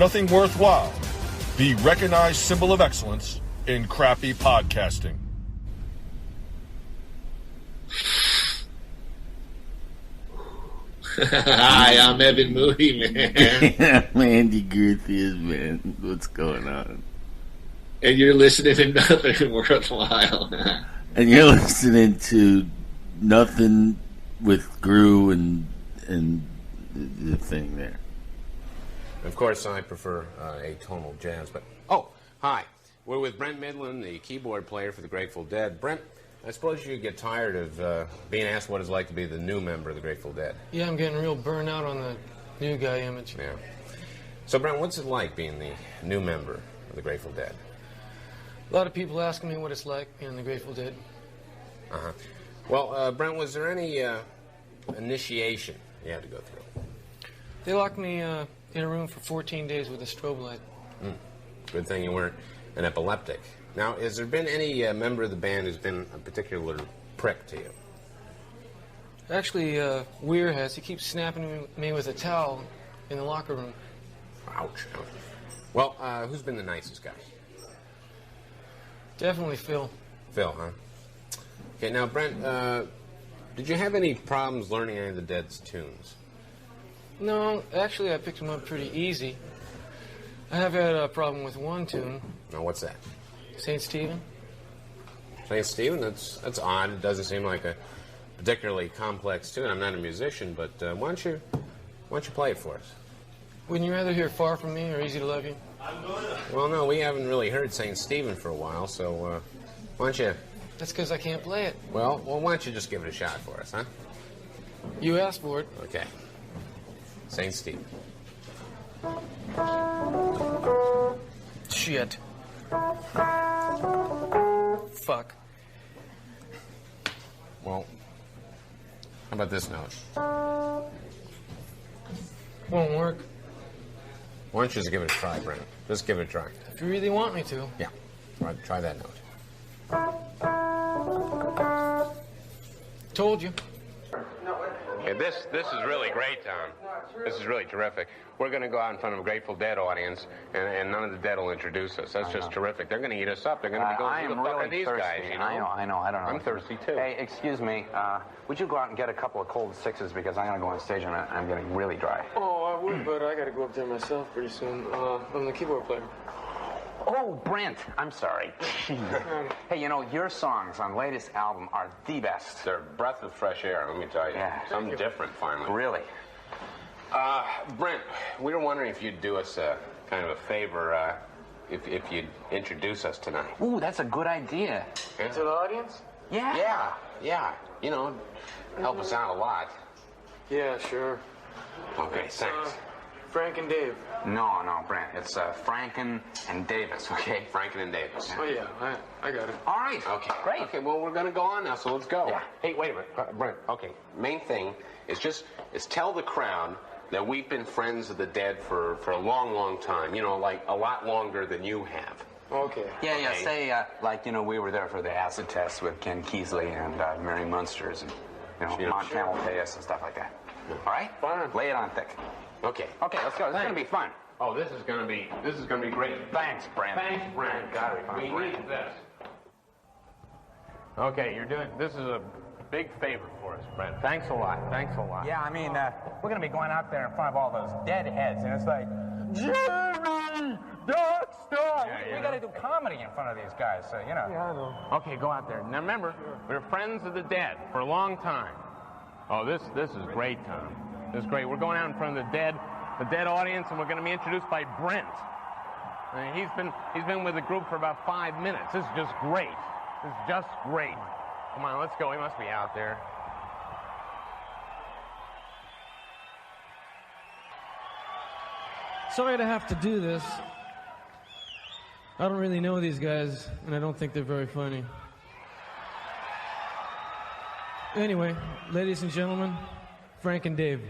nothing worthwhile, the recognized symbol of excellence in crappy podcasting. Hi, I'm Evan Moody, man. I'm Andy Guthiers, man. What's going on? And you're listening to Nothing Worthwhile. And you're listening to Nothing with Groo and the thing there. Of course, I prefer atonal jazz, but... Oh, hi. We're with Brent Mydland, the keyboard player for the Grateful Dead. Brent, I suppose you get tired of being asked what it's like to be the new member of the Grateful Dead. Yeah, I'm getting real burnt out on the new guy image. Yeah. So, Brent, what's it like being the new member of the Grateful Dead? A lot of people asking me what it's like being the Grateful Dead. Uh-huh. Well, Brent, was there any initiation you had to go through? They locked me in a room for 14 days with a strobe light. Good thing you weren't an epileptic. Now, has there been any member of the band who's been a particular prick to you? Actually, Weir has. He keeps snapping me with a towel in the locker room. Ouch. Well, who's been the nicest guy? Definitely Phil. Phil, huh? Okay, now, Brent, did you have any problems learning any of the Dead's tunes? No, actually, I picked him up pretty easy. I have had a problem with one tune. Now, what's that? St. Stephen. St. Stephen? That's odd. It doesn't seem like a particularly complex tune. I'm not a musician, but why don't you play it for us? Wouldn't you rather hear Far From Me or Easy to Love You? Well, no, we haven't really heard St. Stephen for a while, so why don't you... That's because I can't play it. Well, why don't you just give it a shot for us, huh? You asked for it. Okay. St. Stephen. Shit. Fuck. Well, how about this note? Won't work. Why don't you just give it a try, Brent? Just give it a try. If you really want me to. Yeah. Try that note. Told you. Okay, this is really great, Tom. This is really terrific. We're going to go out in front of a Grateful Dead audience, and none of the Dead will introduce us. That's just terrific. They're going to eat us up. They're going to be going, who the fuck are these guys, you know? I know. I don't know. I'm thirsty, too. Hey, excuse me. Would you go out and get a couple of cold sixes, because I'm going to go on stage and I'm getting really dry. Oh, I would, but I got to go up there myself pretty soon. I'm the keyboard player. Oh, Brent, I'm sorry. Hey, you know, your songs on latest album are the best. They're a breath of fresh air, let me tell you. Yeah. Something different, finally. Really? Brent, we were wondering if you'd do us kind of a favor if you'd introduce us tonight. Ooh, that's a good idea. Yeah? To the audience? Yeah. Yeah. You know, help us out a lot. Yeah, sure. Okay, thanks. Frank and Dave. No, Brent. It's Franken and Davis, okay? Franken and Davis. Oh, yeah, I got it. All right. Okay. Great. Okay, well, we're going to go on now, so let's go. Yeah. Hey, wait a minute. Brent, okay. Main thing is tell the crowd that we've been friends of the Dead for a long, long time. You know, like a lot longer than you have. Okay. Yeah, Okay. say, like, you know, we were there for the acid test with Ken Keesley and Mary Munsters and, you know, Montana Tejas and stuff like that. All right? Fine. Lay it on thick. Okay. Okay, let's go. This is going to be fun. Oh, this is going to be great. Thanks, Brent. Thanks, Brent. Got it. We need this. Okay, this is a big favor for us, Brent. Thanks a lot. Yeah, I mean, we're going to be going out there in front of all those deadheads, and it's like, Jimmy, Dark Star. We got to do comedy in front of these guys, so, you know. Yeah, I know. Okay, go out there. Now remember, we're friends of the Dead for a long time. Oh, this is great, Tom. This is great. We're going out in front of the Dead audience, and we're going to be introduced by Brent. I mean, he's been with the group for about 5 minutes. This is just great. Come on, let's go. He must be out there. Sorry to have to do this. I don't really know these guys, and I don't think they're very funny. Anyway, ladies and gentlemen, Frank and Dave.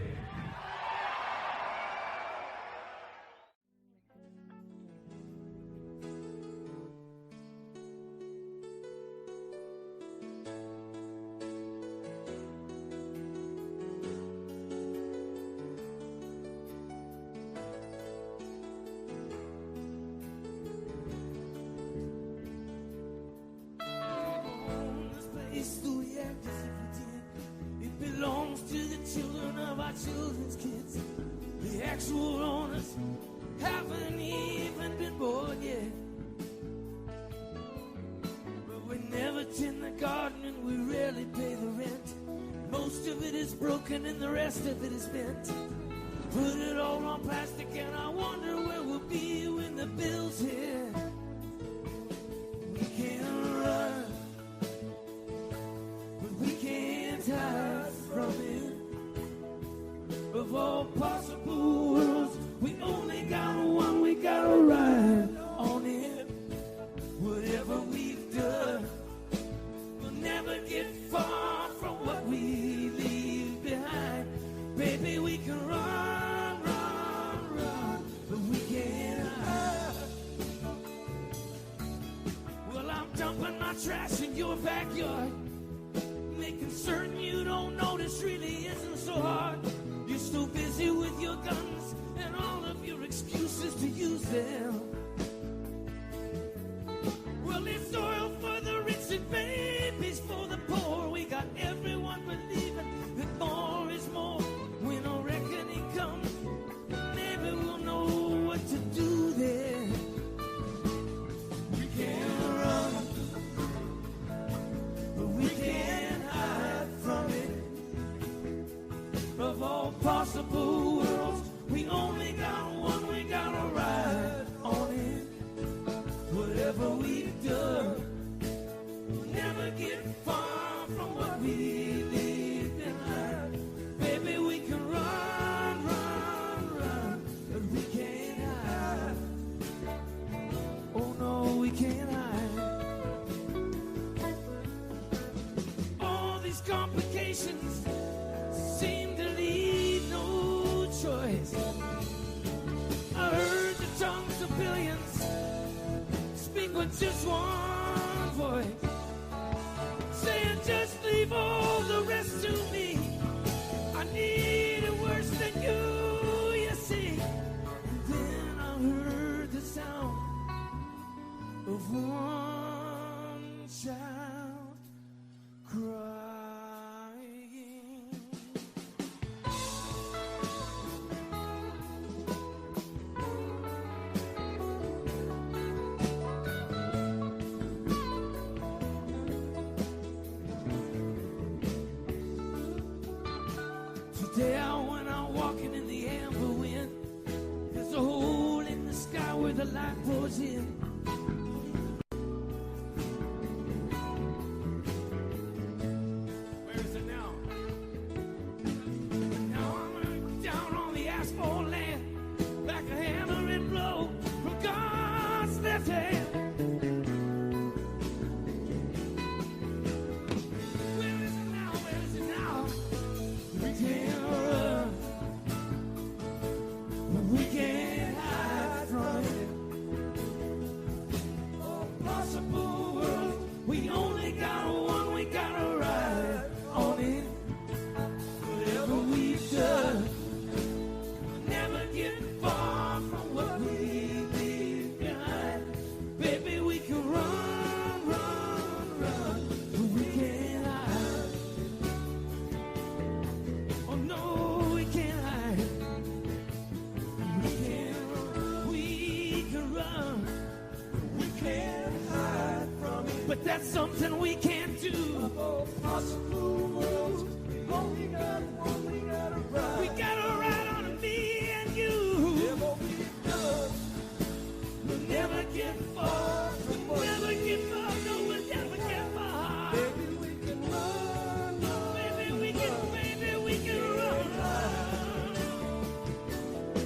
actual owners haven't even been born yet. But we never tend the garden and we rarely pay the rent. Most of it is broken and the rest of it is bent. Put it all on plastic and I wonder where we'll be when the bill's here. We can't run, but we can't hide from it. Of all possible worlds, we only got one, we gotta ride on it. Whatever we've done, we'll never get far from what we leave behind. Baby, we can run, but we can't hide. Well, I'm dumping my trash in your backyard, making certain you don't notice really isn't so hard. You're so busy with your guns and all of your excuses to use them. Well, it's oil for the rich and babies for the poor. We got everyone believing that more is more. When a reckoning comes, maybe we'll know what to do there. We can't run, but we can't hide from it. Of all possible worlds, we only got one, we gotta ride on it. Whatever we've done, we'll never get far from what we leave behind. Baby, we can run, but we can't hide. Oh no, we can't hide. All these complications seem to leave no choice. I heard the tongues of billions speak with just one voice, saying just leave all the rest to me. I need it worse than you see. And then I heard the sound of one child crying. Today I went out walking in the amber wind. There's a hole in the sky where the light pours in. Where is it now? Now I'm down on the asphalt land, like a hammer and blow from God's left hand. Where is it now? Where is it now? We can't run, but we can't hide from it. All possible worlds, we only got one, we gotta ride on it. Whatever we've done, we'll never get far from what we leave behind. Baby, we can run, but we can't hide. Oh no, we can't hide. We can't run. We can run. We can't hide from it. But that's something we can't do. Oh, possible worlds. We only got one, we gotta ride. We gotta ride on it, me and you. Never be done. We'll never get far. We'll never get far. No, we'll never get far. Baby, we can run. Baby, we can run.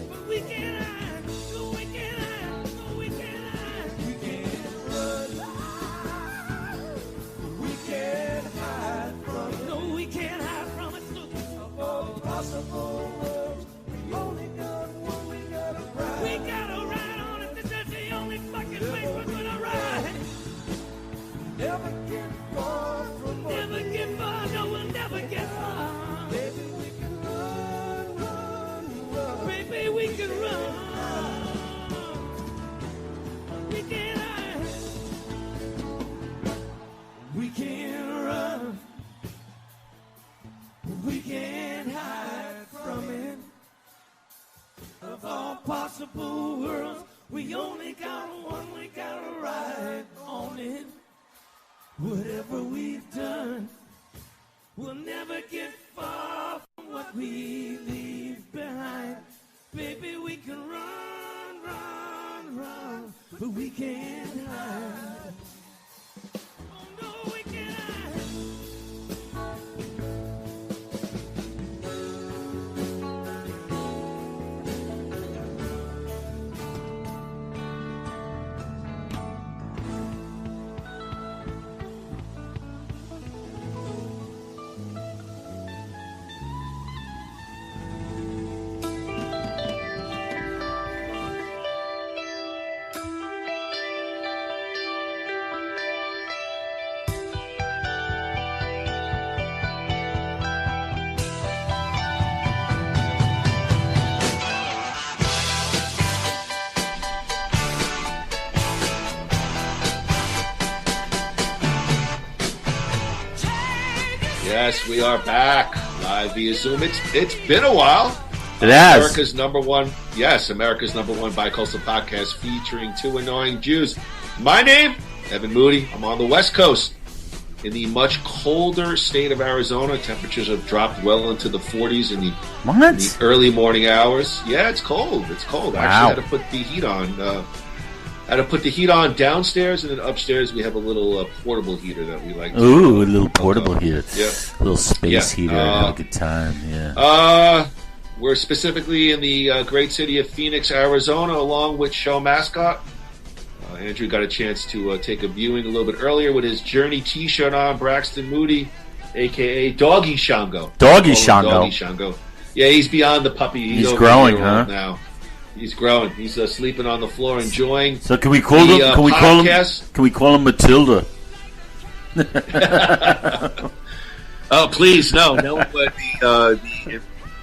But we can't hide. No, we can't hide. No, we can't hide. We can't run. We can't hide from it. No, we can't hide from it. Look, all possible. we gotta ride on it. Whatever we've done, we'll never get far from what we leave behind. Baby, we can run, but we can't hide. Oh no, we can't hide. Yes, we are back live via Zoom. It's been a while. It has. America's number one bi-coastal podcast featuring two annoying Jews. My name, Evan Moody. I'm on the West Coast. In the much colder state of Arizona, temperatures have dropped well into the 40s in the early morning hours. Yeah, it's cold. It's cold. Wow. I actually had to put the heat on. Downstairs, and then upstairs we have a little portable heater that we like. Ooh, a little portable heater. Yeah. A little space heater. Have a good time. Yeah. We're specifically in the great city of Phoenix, Arizona, along with show mascot. Andrew got a chance to take a viewing a little bit earlier with his Journey T-shirt on. Braxton Moody, a.k.a. Doggy Shango. Doggy Shango. Yeah, he's beyond the puppy. He's growing, huh? Now. He's growing. He's sleeping on the floor, enjoying. So can we call him? Can we call him Matilda? Oh, please, no. But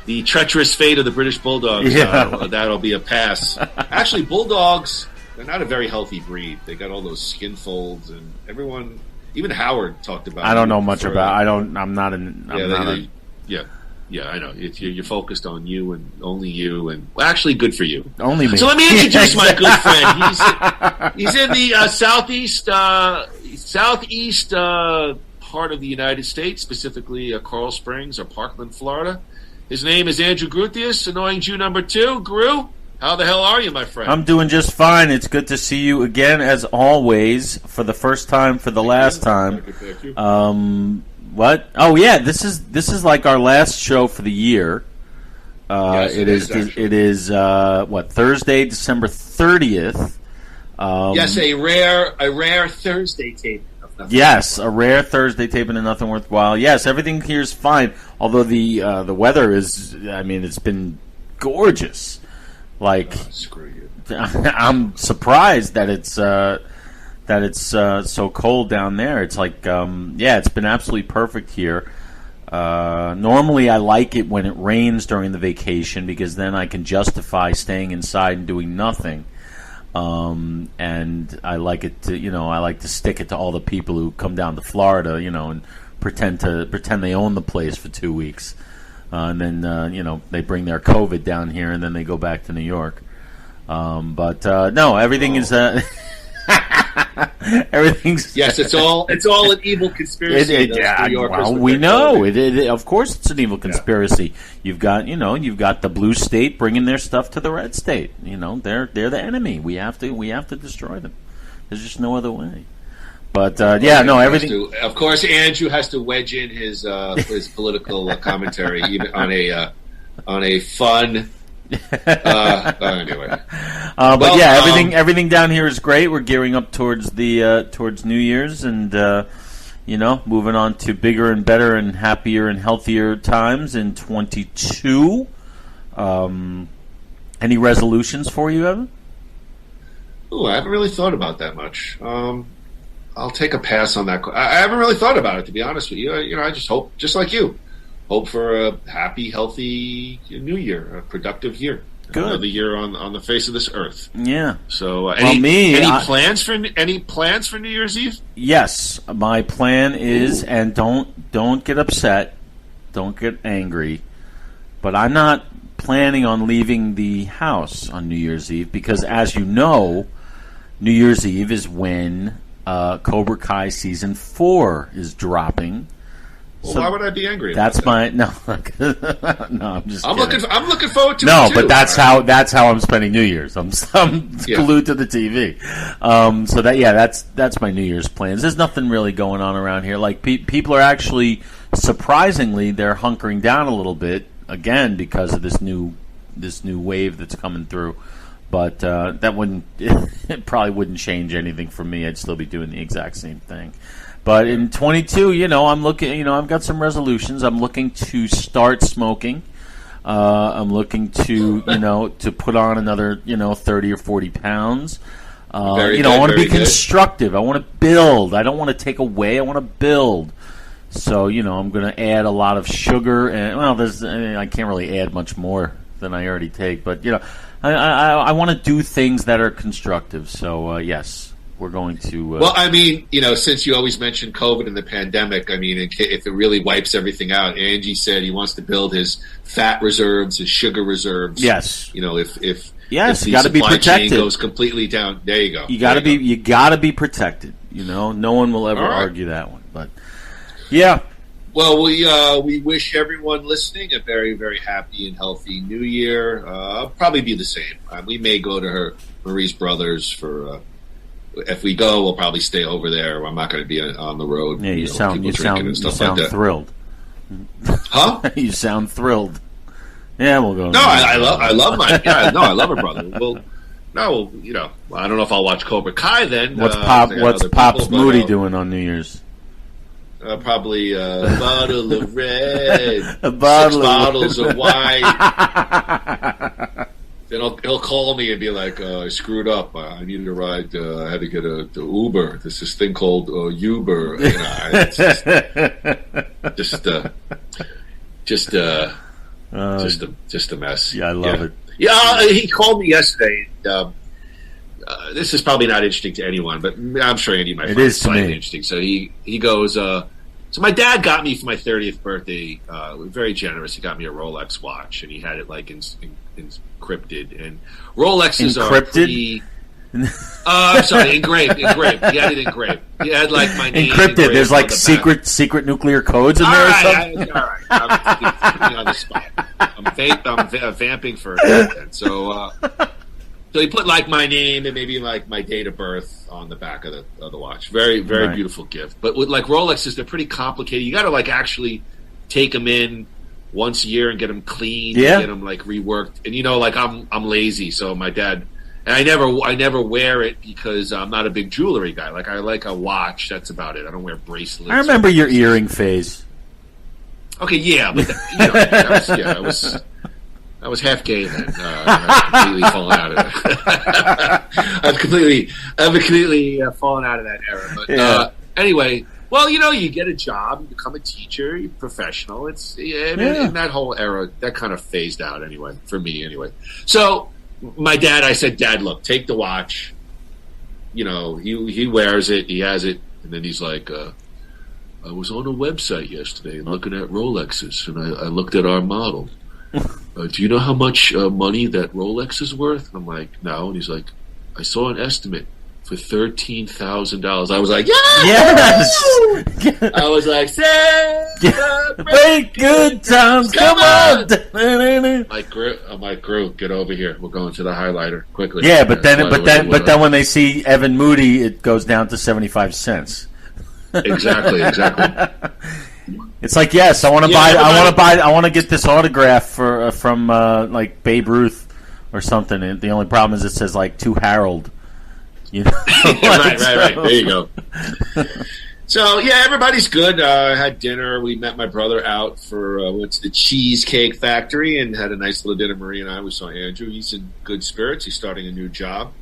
the treacherous fate of the British Bulldogs. Yeah. That'll be a pass. Actually, Bulldogs, they're not a very healthy breed. They got all those skin folds, and everyone, even Howard talked about. I don't know much about. I'm not an. Yeah, I know. You're focused on you and only you, and well, actually, good for you. Only me. So let me introduce my good friend. He's in the southeast part of the United States, specifically Coral Springs or Parkland, Florida. His name is Andrew Gruthius, annoying Jew number 2. Groo, how the hell are you, my friend? I'm doing just fine. It's good to see you again, as always, for the first time, for the last time. Thank you. What? Oh yeah, this is like our last show for the year. Yes, it is what, Thursday, December 30th. Yes, a rare Thursday tape. Yes, a rare Thursday taping of Nothing Worthwhile. Yes, everything here is fine. Although the weather is, I mean, it's been gorgeous. Like, screw you. I'm surprised that it's so cold down there. It's like, it's been absolutely perfect here. Normally I like it when it rains during the vacation, because then I can justify staying inside and doing nothing. And I like it to, I like to stick it to all the people who come down to Florida, and pretend they own the place for 2 weeks. And then, they bring their COVID down here, and then they go back to New York. No, everything is... Everything's it's all an evil conspiracy. We know it. Of course, it's an evil conspiracy. You've got the blue state bringing their stuff to the red state. They're the enemy. We have to destroy them. There's just no other way. But everything. Of course, Andrew has to wedge in his political commentary even on a fun. Anyway. Everything down here is great. We're gearing up towards New Year's, and moving on to bigger and better and happier and healthier times in 2022. Any resolutions for you, Evan? Ooh, I haven't really thought about that much. I'll take a pass on that. I haven't really thought about it, to be honest with you. I just hope, just like you, hope for a happy, healthy New Year, a productive year. Good. Another year on the face of this earth. Yeah. So, any plans for New Year's Eve? Yes, my plan is, and don't get upset, don't get angry, but I'm not planning on leaving the house on New Year's Eve because, as you know, New Year's Eve is when Cobra Kai season 4 is dropping. Well, So why would I be angry? That's about no. I'm just. I'm kidding. looking forward to No, it too. but that's how I'm spending New Year's. I'm glued to the TV. So that's my New Year's plans. There's nothing really going on around here. Like people are actually surprisingly they're hunkering down a little bit again because of this new wave that's coming through. But that wouldn't it probably wouldn't change anything for me. I'd still be doing the exact same thing. But in 22, I'm looking. I've got some resolutions. I'm looking to start smoking. I'm looking to, to put on another, 30 or 40 pounds. I want to be constructive. I want to build. I don't want to take away. I want to build. So, I'm going to add a lot of sugar. And I can't really add much more than I already take. But, I want to do things that are constructive. So, yes. We're going to. Well, since you always mention COVID and the pandemic, if it really wipes everything out, Angie said he wants to build his fat reserves, his sugar reserves. Yes. If yes, the you got to be supply protected. chain goes completely down. There you go. You got to be protected. No one will ever argue that one. But yeah. Well, we wish everyone listening a very, very happy and healthy New Year. Probably be the same. We may go to Marie's brother's for. If we go, we'll probably stay over there. I'm not going to be on the road. Yeah, you sound thrilled. Huh? You sound thrilled. Yeah, we'll go. No, I love her brother. Well, no, I don't know if I'll watch Cobra Kai then. What's Pop's Moody doing on New Year's? Probably a bottle of red, 6 bottles of wine. Then he'll call me and be like, I screwed up. I needed a ride. I had to get the Uber. There's this thing called Uber. It's just a mess. Yeah, I love it. Yeah, he called me yesterday. This is probably not interesting to anyone, but I'm sure Andy might find it slightly interesting. So he goes, so my dad got me for my 30th birthday, very generous. He got me a Rolex watch, and he had it like encrypted. And Rolexes are pretty... I'm sorry, engraved. He had it engraved. He had like my name encrypted. There's like secret nuclear codes in there or something? All right. I'm putting me on the spot. I'm vamping for it. So he put like my name and maybe like my date of birth on the back of the watch. Very, very beautiful gift. But with like Rolexes, they're pretty complicated. You got to like actually take them in once a year and get them cleaned, and get them like reworked. And I'm lazy, so my dad and I never wear it because I'm not a big jewelry guy. Like I like a watch. That's about it. I don't wear bracelets. I remember your earring phase. Okay, yeah, but I was half gay then. I've completely fallen out of that. I've completely fallen out of that era. But anyway, well, you get a job, you become a teacher, you're professional. It's in that whole era, that kind of phased out anyway, for me anyway. So my dad, I said, Dad, look, take the watch. He wears it, he has it, and then he's like, I was on a website yesterday looking at Rolexes, and I looked at our model. Do you know how much money that Rolex is worth? And I'm like, no. And he's like, I saw an estimate for $13,000. I was like, yes! I was like, celebrate good times, come on! I'm like, Groo, get over here. We're going to the highlighter quickly. Yeah, but then when they see Evan Moody, it goes down to 75 cents. Exactly. It's like, yes, I want to get this autograph from like Babe Ruth or something. And the only problem is it says like to Harold. Right. There you go. So everybody's good. I had dinner. We met my brother out for went to the Cheesecake Factory and had a nice little dinner. Marie and I. We saw Andrew. He's in good spirits. He's starting a new job.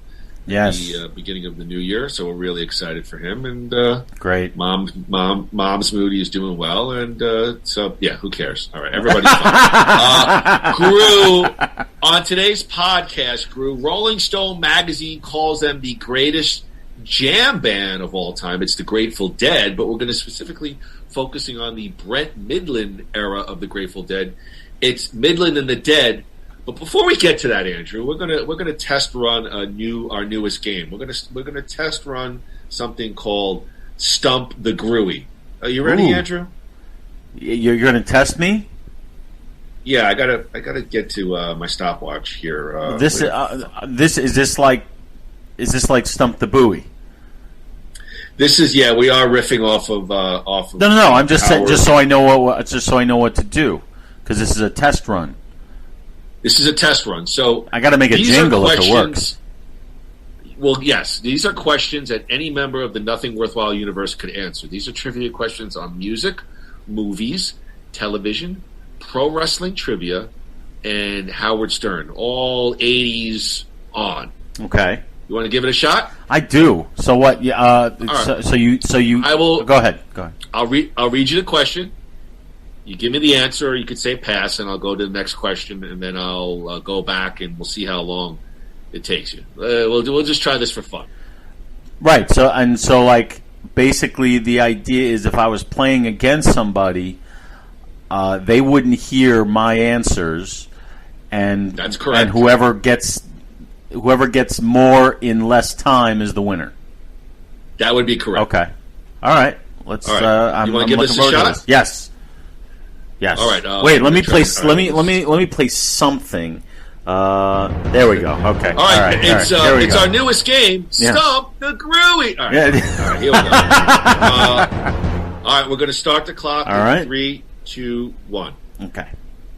Yes. The beginning of the new year, so we're really excited for him. And great. Mom's Moody is doing well, and so who cares? All right, everybody's fine. Groo, on today's podcast, Groo, Rolling Stone magazine calls them the greatest jam band of all time. It's the Grateful Dead, but we're going to specifically focusing on the Brent Mydland era of the Grateful Dead. It's Mydland and the Dead. But before we get to that, Andrew, we're gonna test run our newest game. We're gonna test run something called Stump the Grooey. Are you ready, Andrew? You're gonna test me? Yeah, I gotta get to my stopwatch here. Is this like Stump the Buoy? This is we are riffing off of No. I'm just saying, just so I know what to do, because this is a test run. This is a test run, so I got to make a jingle if it works. Well, yes, these are questions that any member of the Nothing Worthwhile universe could answer. These are trivia questions on music, movies, television, pro wrestling trivia, and Howard Stern. All 80s on. Okay. You want to give it a shot? I do. So what? Right. So you. I will. Go ahead. I'll read you the question. You give me the answer, or you could say pass, and I'll go to the next question, and then I'll go back, and we'll see how long it takes you. We'll just try this for fun. Right. So like basically the idea is if I was playing against somebody, they wouldn't hear my answers, and that's correct. And whoever gets more in less time is the winner. That would be correct. Okay. All right. Let's. All right. You want to give this a shot? Yes. Yes. All right. Wait. Let me play. Let me play something. There we go. Okay. All right. It's our newest game. Yeah. Stump the Grooey. All right. Yeah. All right. Here we go. All right. We're going to start the clock. All right. 3, 2, 1. Okay.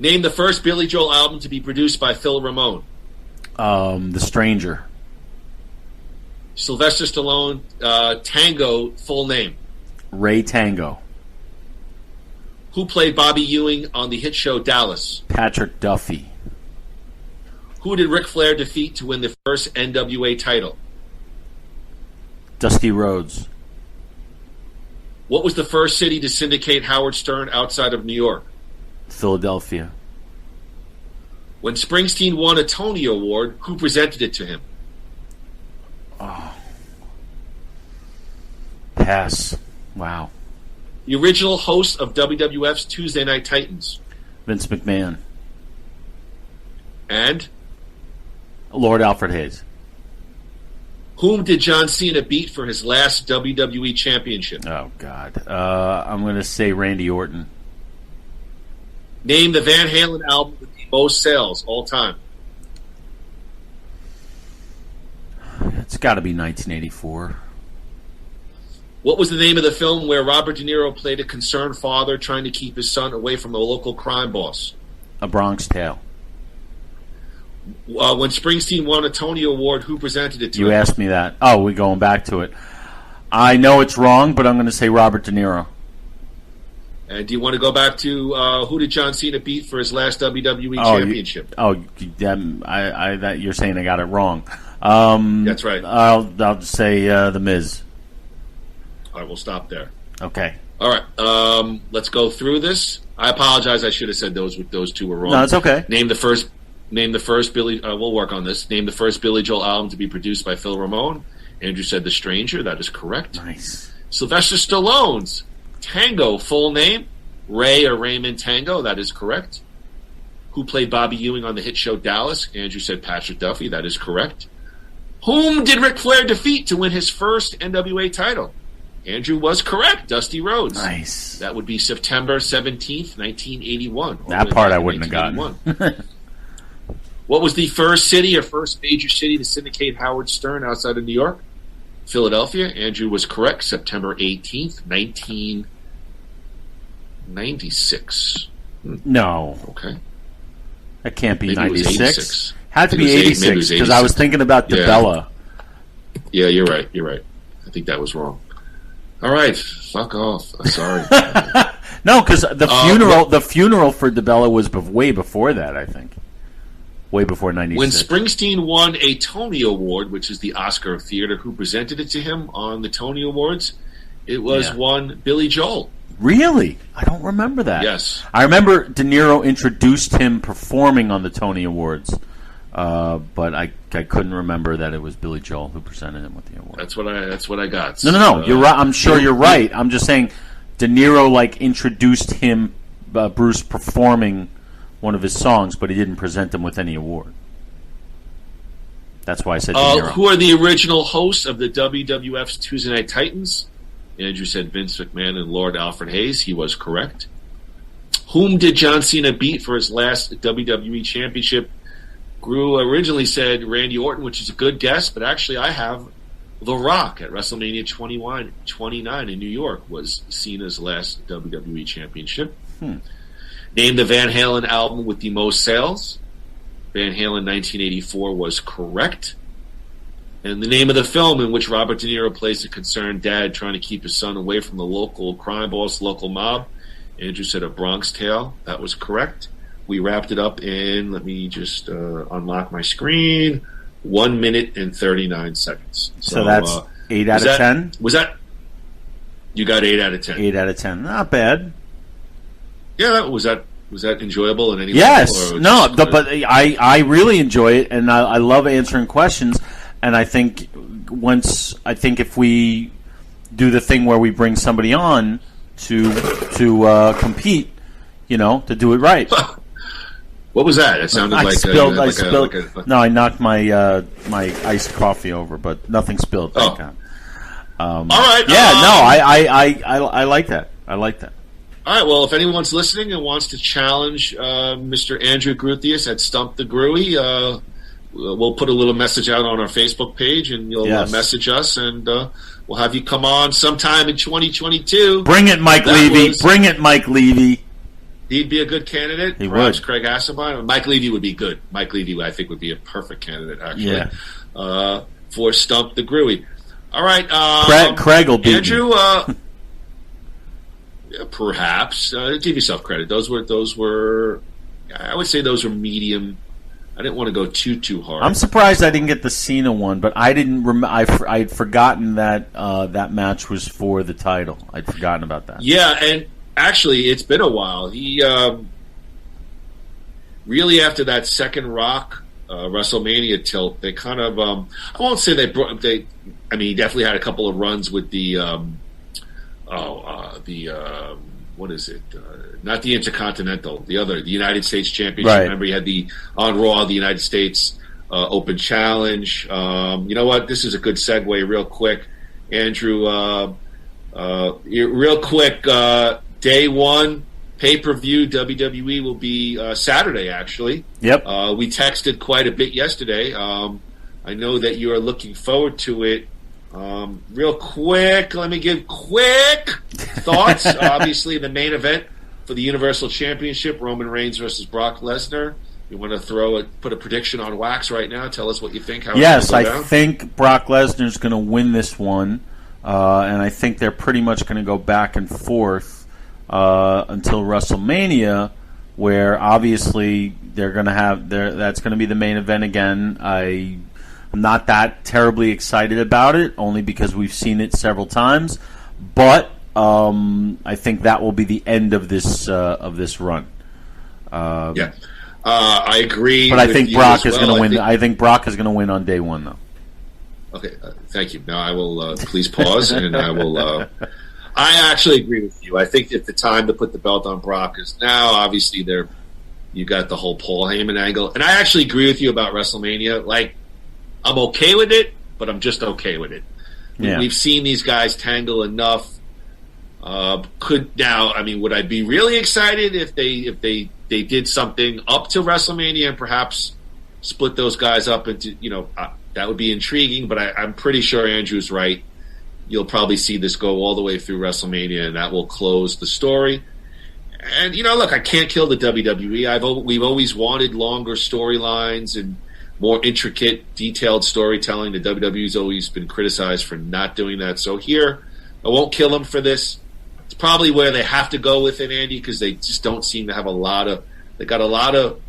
Name the first Billy Joel album to be produced by Phil Ramone. The Stranger. Sylvester Stallone. Tango. Full name. Ray Tango. Who played Bobby Ewing on the hit show Dallas? Patrick Duffy. Who did Ric Flair defeat to win the first NWA title? Dusty Rhodes. What was the first city to syndicate Howard Stern outside of New York? Philadelphia. When Springsteen won a Tony Award, who presented it to him? Oh. Pass. Wow. The original host of WWF's Tuesday Night Titans. Vince McMahon. And? Lord Alfred Hayes. Whom did John Cena beat for his last WWE championship? Oh, God. I'm going to say Randy Orton. Name the Van Halen album with the most sales all time. It's got to be 1984. What was the name of the film where Robert De Niro played a concerned father trying to keep his son away from a local crime boss? A Bronx Tale. When Springsteen won a Tony Award, who presented it to him? You asked me that. Oh, we're going back to it. I know it's wrong, but I'm going to say Robert De Niro. And do you want to go back to who did John Cena beat for his last WWE championship? You're saying I got it wrong. That's right. I'll just say The Miz. All right, we'll stop there. Okay. All right, let's go through this. I apologize. I should have said those two were wrong. No, it's okay. Name the first Billy. We'll work on this. Name the first Billy Joel album to be produced by Phil Ramone. Andrew said The Stranger. That is correct. Nice. Sylvester Stallone's Tango, full name, Ray or Raymond Tango. That is correct. Who played Bobby Ewing on the hit show Dallas? Andrew said Patrick Duffy. That is correct. Whom did Ric Flair defeat to win his first NWA title? Andrew was correct. Dusty Rhodes. Nice. That would be September 17th, 1981. That part I wouldn't have gotten. What was the first city or first major city to syndicate Howard Stern outside of New York? Philadelphia. Andrew was correct. September 18th, 1996. No. Okay. That can't be Maybe 96. Had to be 86 because I was thinking about DeBella. Yeah, you're right. I think that was wrong. All right, fuck off. Sorry. No, because the funeral for DeBella was way before that. I think way before 96. When Springsteen won a Tony Award, which is the Oscar of theater, who presented it to him on the Tony Awards? It was one Billy Joel. Really? I don't remember that. Yes, I remember De Niro introduced him performing on the Tony Awards. But I couldn't remember that it was Billy Joel who presented him with the award. That's what I got. No. You're right. I'm sure you're right. I'm just saying, De Niro introduced him, Bruce performing one of his songs, but he didn't present him with any award. That's why I said De Niro. Who are the original hosts of the WWF's Tuesday Night Titans? Andrew said Vince McMahon and Lord Alfred Hayes. He was correct. Whom did John Cena beat for his last WWE Championship? Groo originally said Randy Orton, which is a good guess, but actually I have The Rock at WrestleMania 29 in New York was Cena's last WWE Championship. Name the Van Halen album with the most sales. Van Halen 1984 was correct. And the name of the film in which Robert De Niro plays a concerned dad trying to keep his son away from the local crime boss, local mob. Andrew said A Bronx Tale. That was correct. We wrapped it up in, let me just unlock my screen, 1 minute and 39 seconds. So that's 8 out of 10? Was that? You got 8 out of 10. 8 out of 10. Not bad. Yeah, was that enjoyable in any Yes. level? No, but I really enjoy it, and I love answering questions. And I think if we do the thing where we bring somebody on to compete, to do it right. What was that? It sounded I like spilled. No, I knocked my iced coffee over, but nothing spilled. Thank God. All right. Yeah. I like that. I like that. All right. Well, if anyone's listening and wants to challenge Mr. Andrew Gruthius at Stump the Grooey, we'll put a little message out on our Facebook page, and you'll message us, and we'll have you come on sometime in 2022. Bring it, Mike Levy. Bring it, Mike Levy. He'd be a good candidate. He Perhaps would. Craig Hasselbein. Mike Levy would be good. Mike Levy, I think, would be a perfect candidate, actually, for Stump the Grooey. All right. Craig will beat Andrew, perhaps. Give yourself credit. Those were, I would say those were medium. I didn't want to go too hard. I'm surprised I didn't get the Cena one, but I didn't. I'd forgotten that that match was for the title. I'd forgotten about that. Yeah, and actually, it's been a while. He really, after that second Rock WrestleMania tilt, they kind of I won't say they I mean, he definitely had a couple of runs with the what is it? Not the Intercontinental, the United States Championship. Right. Remember, he had on Raw, the United States Open Challenge. You know what? This is a good segue, real quick, Andrew. Real quick, day one pay-per-view WWE will be Saturday. Actually, yep. We texted quite a bit yesterday. I know that you are looking forward to it. Real quick, let me give quick thoughts. Obviously, the main event for the Universal Championship, Roman Reigns versus Brock Lesnar. You want to put a prediction on wax right now? Tell us what you think. Yes, I think Brock Lesnar's going to win this one, and I think they're pretty much going to go back and forth until WrestleMania, where obviously they're going to have that's going to be the main event again. I'm not that terribly excited about it, only because we've seen it several times. But I think that will be the end of this run. I agree. But I think Brock is going to win. I think Brock is going to win on day one, though. Okay, thank you. Now I will please pause, and I will. I actually agree with you. I think that the time to put the belt on Brock is now. Obviously, you got the whole Paul Heyman angle, and I actually agree with you about WrestleMania. Like, I'm okay with it, but I'm just okay with it. Yeah. We've seen these guys tangle enough. Would I be really excited if they did something up to WrestleMania and perhaps split those guys up into, that would be intriguing, but I'm pretty sure Andrew's right. You'll probably see this go all the way through WrestleMania, and that will close the story. And, look, I can't kill the WWE. We've always wanted longer storylines and more intricate, detailed storytelling. The WWE's always been criticized for not doing that. So here, I won't kill them for this. It's probably where they have to go with it, Andy, because they just don't seem to have they got a lot of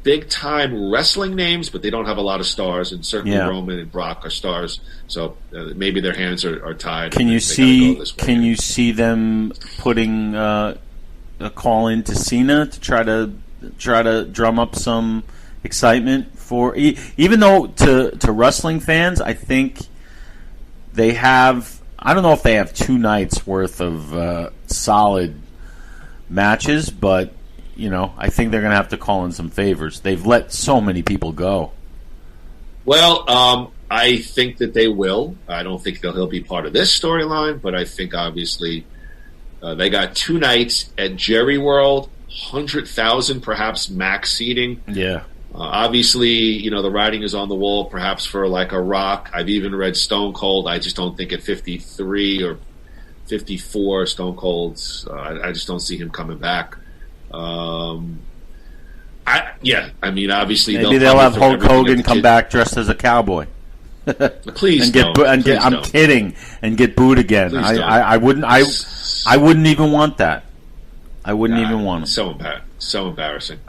big-time wrestling names, but they don't have a lot of stars, and certainly Roman and Brock are stars. So maybe their hands are tied. Can you see them putting a call into Cena to try to drum up some excitement for, even though to wrestling fans, I think they have, I don't know if they have 2 nights worth of solid matches, but I think they're going to have to call in some favors. They've let so many people go. Well, I think that they will. I don't think he'll be part of this storyline, but I think obviously they got 2 nights at Jerry World, 100,000 perhaps max seating. Yeah. Obviously, the writing is on the wall, perhaps for like a Rock. I've even read Stone Cold. I just don't think at 53 or 54 Stone Cold's. I just don't see him coming back. Obviously maybe they'll have Hulk Hogan come back dressed as a cowboy. Please I'm kidding, and get booed again. I wouldn't even want that. I wouldn't even want it. So embarrassing.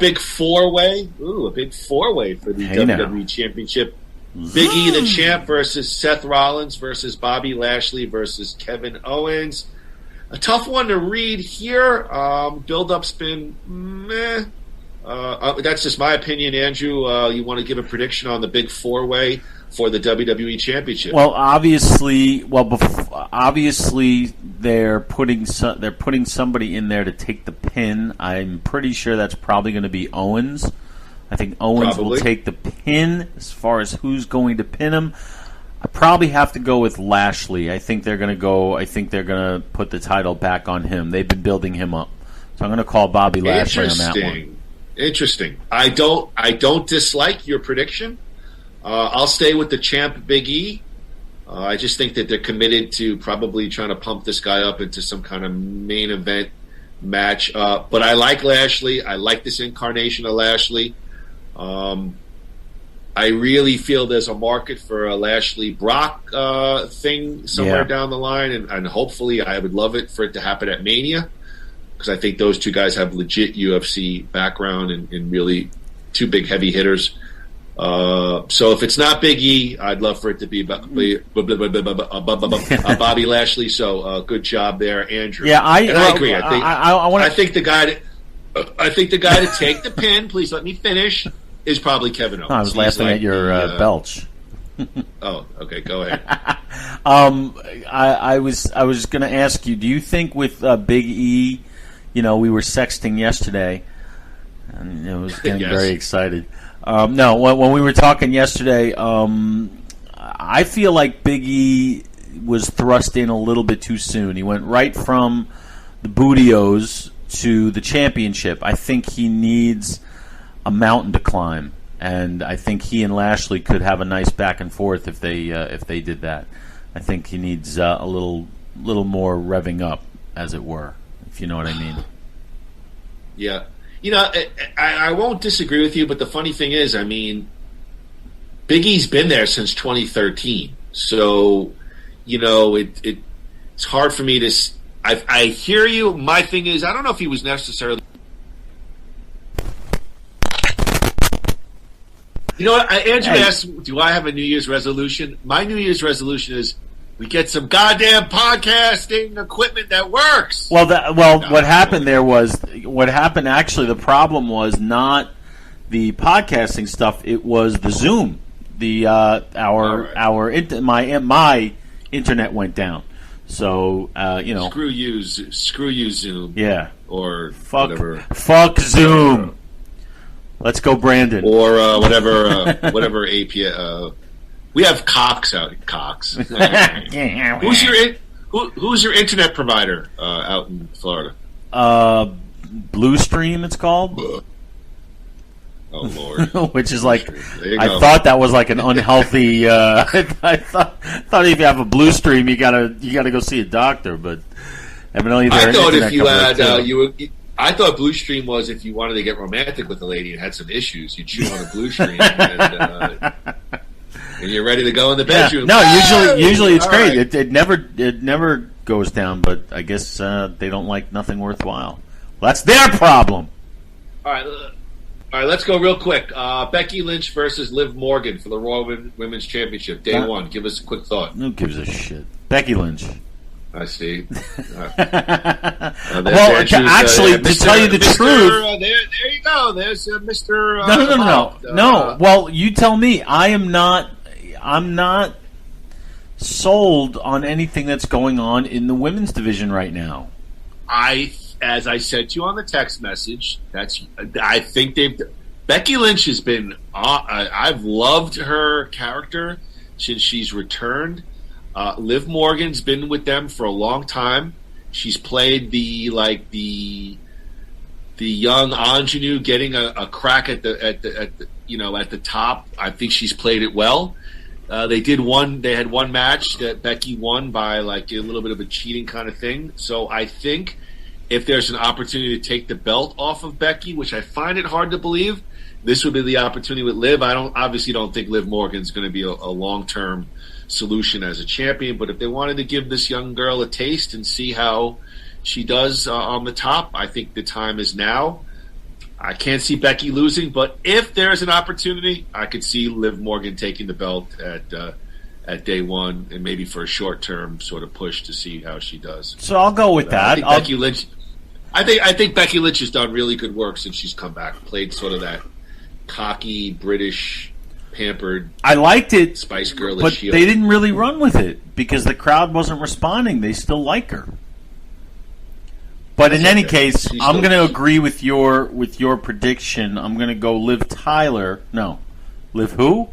Big 4-way. Ooh, a big 4-way for the WWE Championship. Big E the champ versus Seth Rollins versus Bobby Lashley versus Kevin Owens. A tough one to read here. Build-up's been meh. That's just my opinion, Andrew. You want to give a prediction on the big 4-way for the WWE Championship? Well, obviously, they're putting somebody in there to take the pin. I'm pretty sure that's probably going to be Owens. I think Owens will take the pin. As far as who's going to pin him, I probably have to go with Lashley. I think they're going to put the title back on him. They've been building him up, so I'm going to call Bobby Lashley on that one. Interesting. I don't dislike your prediction. I'll stay with the champ Big E. I just think that they're committed to probably trying to pump this guy up into some kind of main event match. But I like Lashley. I like this incarnation of Lashley. I really feel there's a market for a Lashley Brock thing somewhere down the line, and hopefully I would love it for it to happen at Mania, because I think those two guys have legit UFC background and really two big heavy hitters. So if it's not Big E, I'd love for it to be Bobby Lashley. So good job there, Andrew. Yeah, I agree. I think the guy to take the pin. Please let me finish. Is probably Kevin Owens. I was laughing at your belch. Oh, okay. Go ahead. I was going to ask you. Do you think with Big E, we were sexting yesterday, and I was getting very excited. No, when we were talking yesterday, I feel like Big E was thrust in a little bit too soon. He went right from the Bootios to the championship. I think he needs a mountain to climb, and I think he and Lashley could have a nice back and forth if they did that. I think he needs a little more revving up, as it were, if you know what I mean. Yeah. I won't disagree with you, but the funny thing is, I mean, Big E's been there since 2013. So, it's hard for me to... I hear you. My thing is, I don't know if he was necessarily... Andrew asked, do I have a New Year's resolution? My New Year's resolution is we get some goddamn podcasting equipment that works. What happened actually, the problem was not the podcasting stuff, it was the Zoom. My internet went down. So, Screw you Zoom. Yeah. Or whatever. Fuck Zoom. Let's go, Brandon. Or whatever API. We have Cox out. Cox. Who's your internet provider out in Florida? Bluestream, it's called. Oh Lord. Which is like, I thought that was like an unhealthy. I thought if you have a Bluestream, you gotta go see a doctor. But evidently, I thought if you had I thought Bluestream was if you wanted to get romantic with a lady and had some issues, you chew on a Bluestream and you're ready to go in the bedroom. Yeah. No, usually it's great. Right. It never goes down, but I guess they don't like nothing worthwhile. Well, that's their problem. All right, let's go real quick. Becky Lynch versus Liv Morgan for the Raw Women's Championship. Day one. Give us a quick thought. Who gives a shit? Becky Lynch. I see. To tell you the truth, there you go. There's Mr. No. Well, you tell me. I'm not sold on anything that's going on in the women's division right now. I as I said to you on the text message, I think Becky Lynch has been. I've loved her character since she's returned. Liv Morgan's been with them for a long time. She's played the young ingenue getting a crack at the top. I think she's played it well. They had one match that Becky won by like a little bit of a cheating kind of thing. So I think if there's an opportunity to take the belt off of Becky, which I find it hard to believe, this would be the opportunity with Liv. I obviously don't think Liv Morgan's going to be a long-term solution as a champion, but if they wanted to give this young girl a taste and see how she does on the top, I think the time is now. I can't see Becky losing, but if there's an opportunity, I could see Liv Morgan taking the belt at day one, and maybe for a short-term sort of push to see how she does. So I'll go with that. I think Becky Lynch has done really good work since she's come back. Played sort of that cocky British, pampered. I liked it, Spice Girl, but they didn't really run with it because the crowd wasn't responding. They still like her. But in any case, I'm going to agree with your prediction. I'm going to go Liv Tyler. No, Liv who?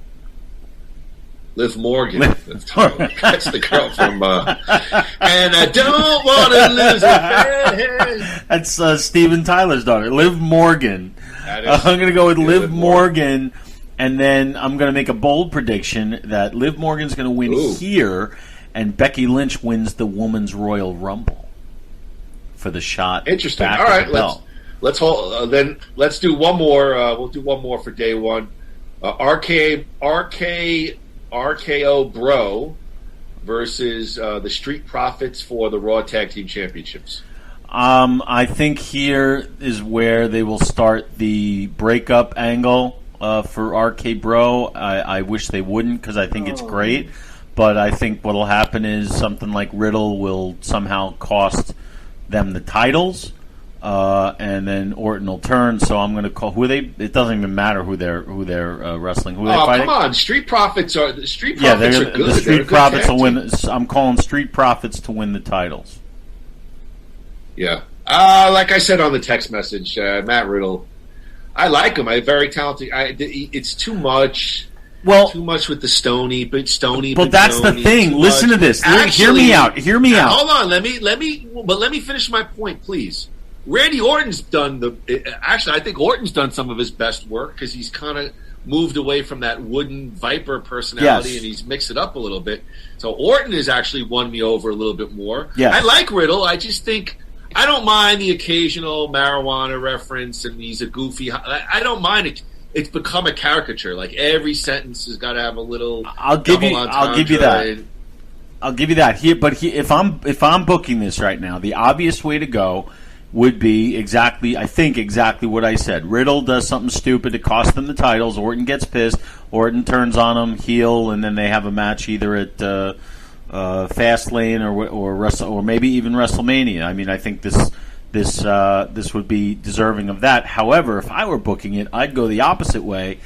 Liv Morgan. Liv Tyler. That's the girl from. And I don't want to lose her. That's Steven Tyler's daughter, Liv Morgan. I'm going to go with Liv Morgan, and then I'm going to make a bold prediction that Liv Morgan's going to win here, and Becky Lynch wins the Women's Royal Rumble for the shot. Interesting. All right, let's hold. Then let's do one more. We'll do one more for day one. RKO Bro versus the Street Profits for the Raw Tag Team Championships. I think here is where they will start the breakup angle for RK Bro. I wish they wouldn't because I think it's great, but I think what will happen is something like Riddle will somehow cost them the titles, and then Orton will turn. So I'm going to call it doesn't even matter who they're wrestling. Who they're fighting. Come on, Street Profits are good. The Street Profits will win. I'm calling Street Profits to win the titles. Yeah, like I said on the text message, Matt Riddle. I like him. I'm very talented. It's too much. Well, too much with the Stony. But that's the thing. Listen to this. Hear me out. Hold on. Let me finish my point, please. Randy Orton's done actually, I think Orton's done some of his best work because he's kind of moved away from that wooden Viper personality and he's mixed it up a little bit. So Orton has actually won me over a little bit more. Yes. I like Riddle. I just think I don't mind the occasional marijuana reference and he's a goofy. I don't mind it. It's become a caricature. Like every sentence has got to have a little. I'll give you that. If I'm booking this right now, the obvious way to go would be exactly what I said. Riddle does something stupid to cost them the titles. Orton gets pissed. Orton turns on him, heel, and then they have a match either at Fastlane or maybe even WrestleMania. I mean, I think this would be deserving of that. However, if I were booking it, I'd go the opposite way,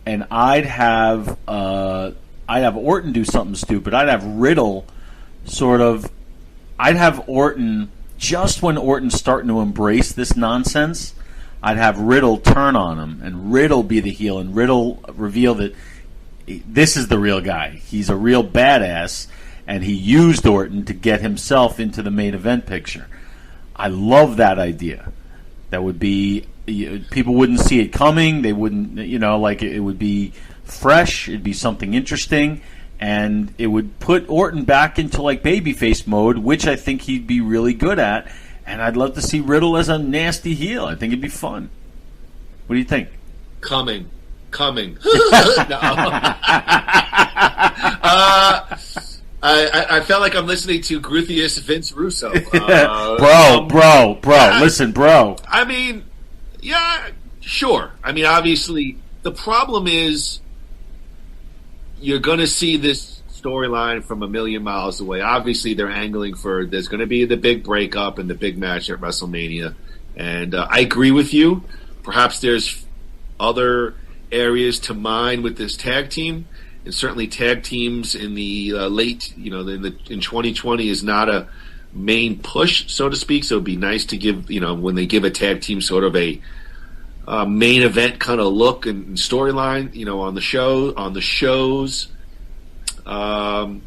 and I'd have Orton do something stupid. I'd have Riddle I'd have Orton just when Orton's starting to embrace this nonsense. I'd have Riddle turn on him, and Riddle be the heel, and Riddle reveal that this is the real guy. He's a real badass, and he used Orton to get himself into the main event picture. I love that idea. That would be, people wouldn't see it coming. They wouldn't, it would be fresh. It'd be something interesting, and it would put Orton back into like babyface mode, which I think he'd be really good at. And I'd love to see Riddle as a nasty heel. I think it'd be fun. What do you think? Coming. I felt like I'm listening to Gruthius Vince Russo. Bro. Listen, bro. I mean, yeah, sure. I mean, obviously, the problem is you're going to see this storyline from a million miles away. Obviously, they're angling for there's going to be the big breakup and the big match at WrestleMania. And I agree with you. Perhaps there's other areas to mine with this tag team. And certainly tag teams in the late, in 2020 is not a main push, so to speak. So it'd be nice to give, when they give a tag team sort of a main event kind of look and storyline, on the shows.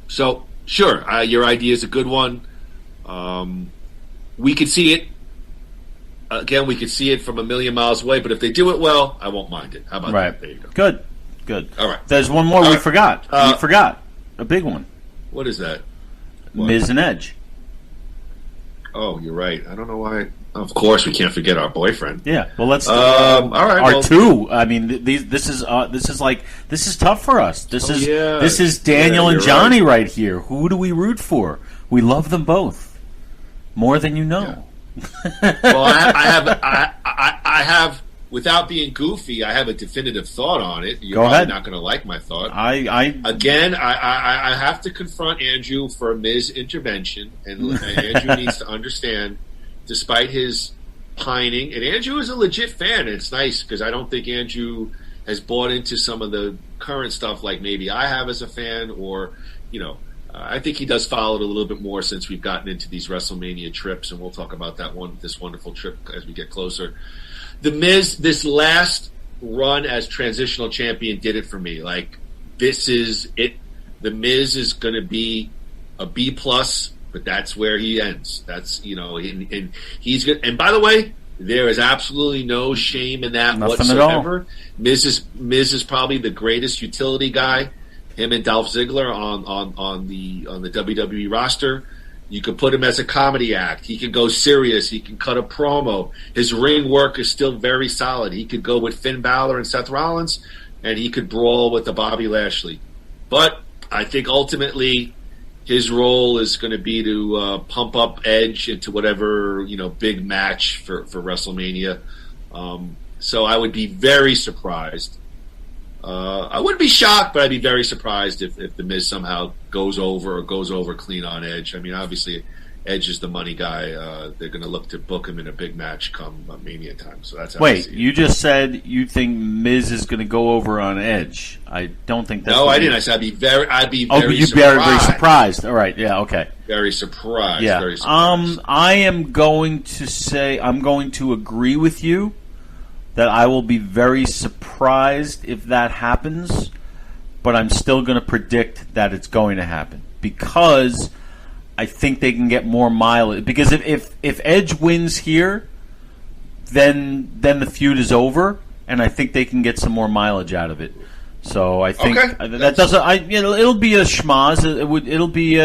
So sure, your idea is a good one. We could see it. Again, we could see it from a million miles away, but if they do it well, I won't mind it. How about that? There you go. Good. All right. There's one more we forgot. We forgot a big one. What is that? Miz and Edge. Oh, you're right. I don't know why. Of course, we can't forget our boyfriend. Yeah. Well, let's. All right. Two. I mean, this is tough for us. This is Daniel and Johnny right here. Who do we root for? We love them both more than you know. Yeah. Well, I have, without being goofy, I have a definitive thought on it. You're probably not going to like my thought. I have to confront Andrew for a Miz intervention, and Andrew needs to understand, despite his pining, and Andrew is a legit fan, and it's nice because I don't think Andrew has bought into some of the current stuff like maybe I have as a fan, or, I think he does follow it a little bit more since we've gotten into these WrestleMania trips, and we'll talk about this wonderful trip as we get closer. The Miz, this last run as transitional champion did it for me. Like, this is it. The Miz is going to be a B+, but that's where he ends. That's, and he's good. And by the way, there is absolutely no shame in that whatsoever. Miz is probably the greatest utility guy. Him and Dolph Ziggler on the WWE roster. You could put him as a comedy act. He can go serious. He can cut a promo. His ring work is still very solid. He could go with Finn Balor and Seth Rollins, and he could brawl with the Bobby Lashley. But I think ultimately his role is going to be to pump up Edge into whatever big match for WrestleMania. So I would be very surprised. I wouldn't be shocked, but I'd be very surprised if The Miz somehow goes over clean on Edge. I mean, obviously, Edge is the money guy. They're going to look to book him in a big match come Mania time. So that's how I see it. You just said you think Miz is going to go over on Edge. I don't think that's. No, I didn't. I said I'd be very surprised. Very surprised. All right. Yeah. Okay. Very surprised. Yeah. Very surprised. I am going to say I'm going to agree with you that I will be very surprised if that happens, but I'm still going to predict that it's going to happen because I think they can get more mileage. Because if Edge wins here, then the feud is over, and I think they can get some more mileage out of it. So I think that doesn't. It'll be a schmaz. It'll be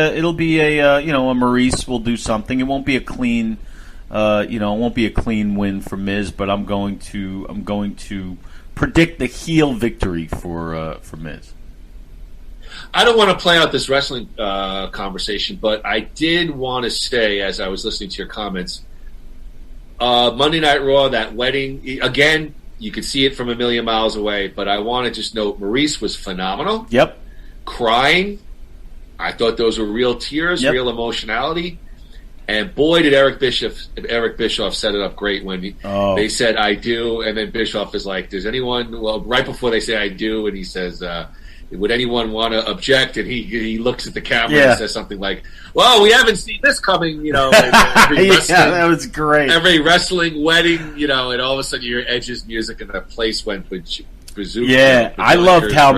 a Maurice will do something. It won't be a clean. It won't be a clean win for Miz, but I'm going to predict the heel victory for Miz. I don't want to play out this wrestling conversation, but I did want to say, as I was listening to your comments, Monday Night Raw, that wedding, again, you could see it from a million miles away, but I want to just note Maurice was phenomenal. Yep. Crying. I thought those were real tears, real emotionality. And boy, did Eric Bischoff set it up great when they said, I do. And then Bischoff is like, does anyone, right before they say I do, and he says, would anyone want to object? And he looks at the camera and says something like, well, we haven't seen this coming, every that was great. Every wrestling wedding, and all of a sudden you hear Edge's music and the place went presumably. Yeah, I loved how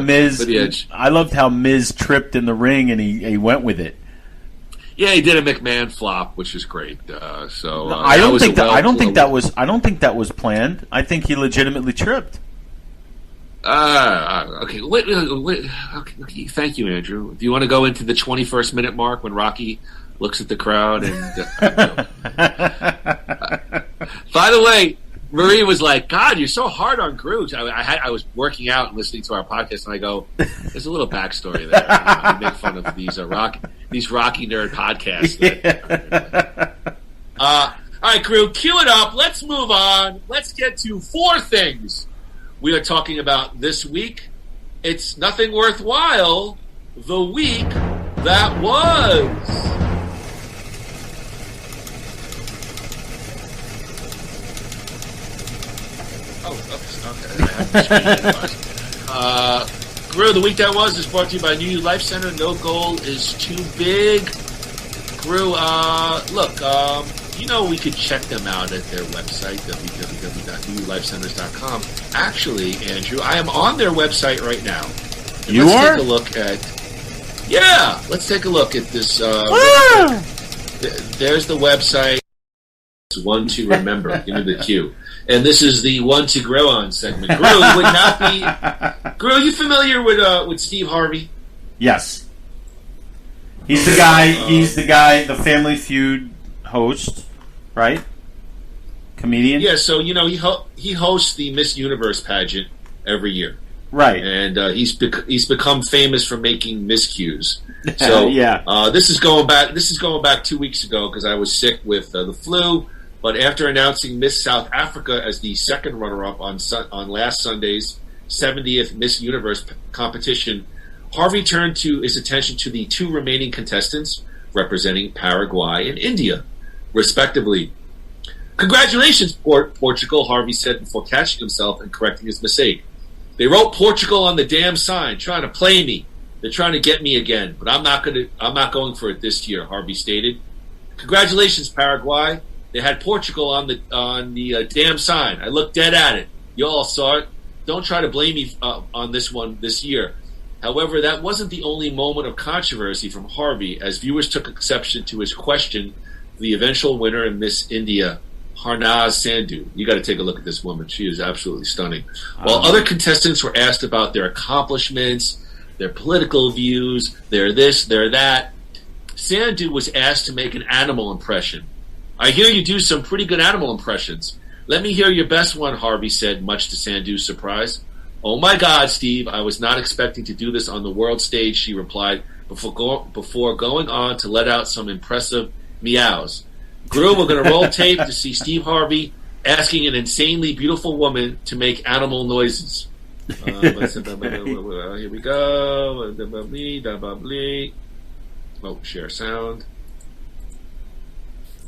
Miz tripped in the ring and he went with it. Yeah, he did a McMahon flop, which is great. I don't think that was planned. I think he legitimately tripped. Okay. Okay. Thank you, Andrew. Do you want to go into the 21st minute mark when Rocky looks at the crowd? And by the way, Marie was like, "God, you're so hard on Groo." I was working out and listening to our podcast, and I go, "There's a little backstory there." I make fun of these Rocky nerd podcasts. All right, Groo, cue it up. Let's move on. Let's get to 4 things we are talking about this week. It's nothing worthwhile. The week that was. Groo, the week that was is brought to you by NyYou Life Center. No goal is too big. Groo, look, we could check them out at their website, www.NyYouLifeCenters.com. Actually, Andrew, I am on their website right now. And You are? Take a look at... Yeah, let's take a look at this. There's the website. It's one to remember. Give me the cue. And this is the one to grow on segment. Groo would not be... Groo, you familiar with Steve Harvey? Yes. He's the guy, the Family Feud host, right? Comedian? Yeah, so, he hosts the Miss Universe pageant every year. Right. And he's become famous for making miscues. So yeah. This is going back 2 weeks ago because I was sick with the flu. But after announcing Miss South Africa as the second runner-up on last Sunday's 70th Miss Universe competition, Harvey turned his attention to the two remaining contestants representing Paraguay and India, respectively. Congratulations, Portugal, Harvey said before catching himself and correcting his mistake. They wrote Portugal on the damn sign, trying to play me. They're trying to get me again, but I'm not going for it this year, Harvey stated. Congratulations, Paraguay. They had Portugal on the damn sign. I looked dead at it. You all saw it. Don't try to blame me on this one this year. However, that wasn't the only moment of controversy from Harvey, as viewers took exception to his question for the eventual winner in Miss India, Harnaz Sandhu. You got to take a look at this woman. She is absolutely stunning. While other contestants were asked about their accomplishments, their political views, their this, their that, Sandhu was asked to make an animal impression. I hear you do some pretty good animal impressions. Let me hear your best one, Harvey said, much to Sandhu's surprise. Oh my God, Steve, I was not expecting to do this on the world stage, she replied, before going on to let out some impressive meows. Groo, we're going to roll tape to see Steve Harvey asking an insanely beautiful woman to make animal noises. Here we go. Oh, share sound.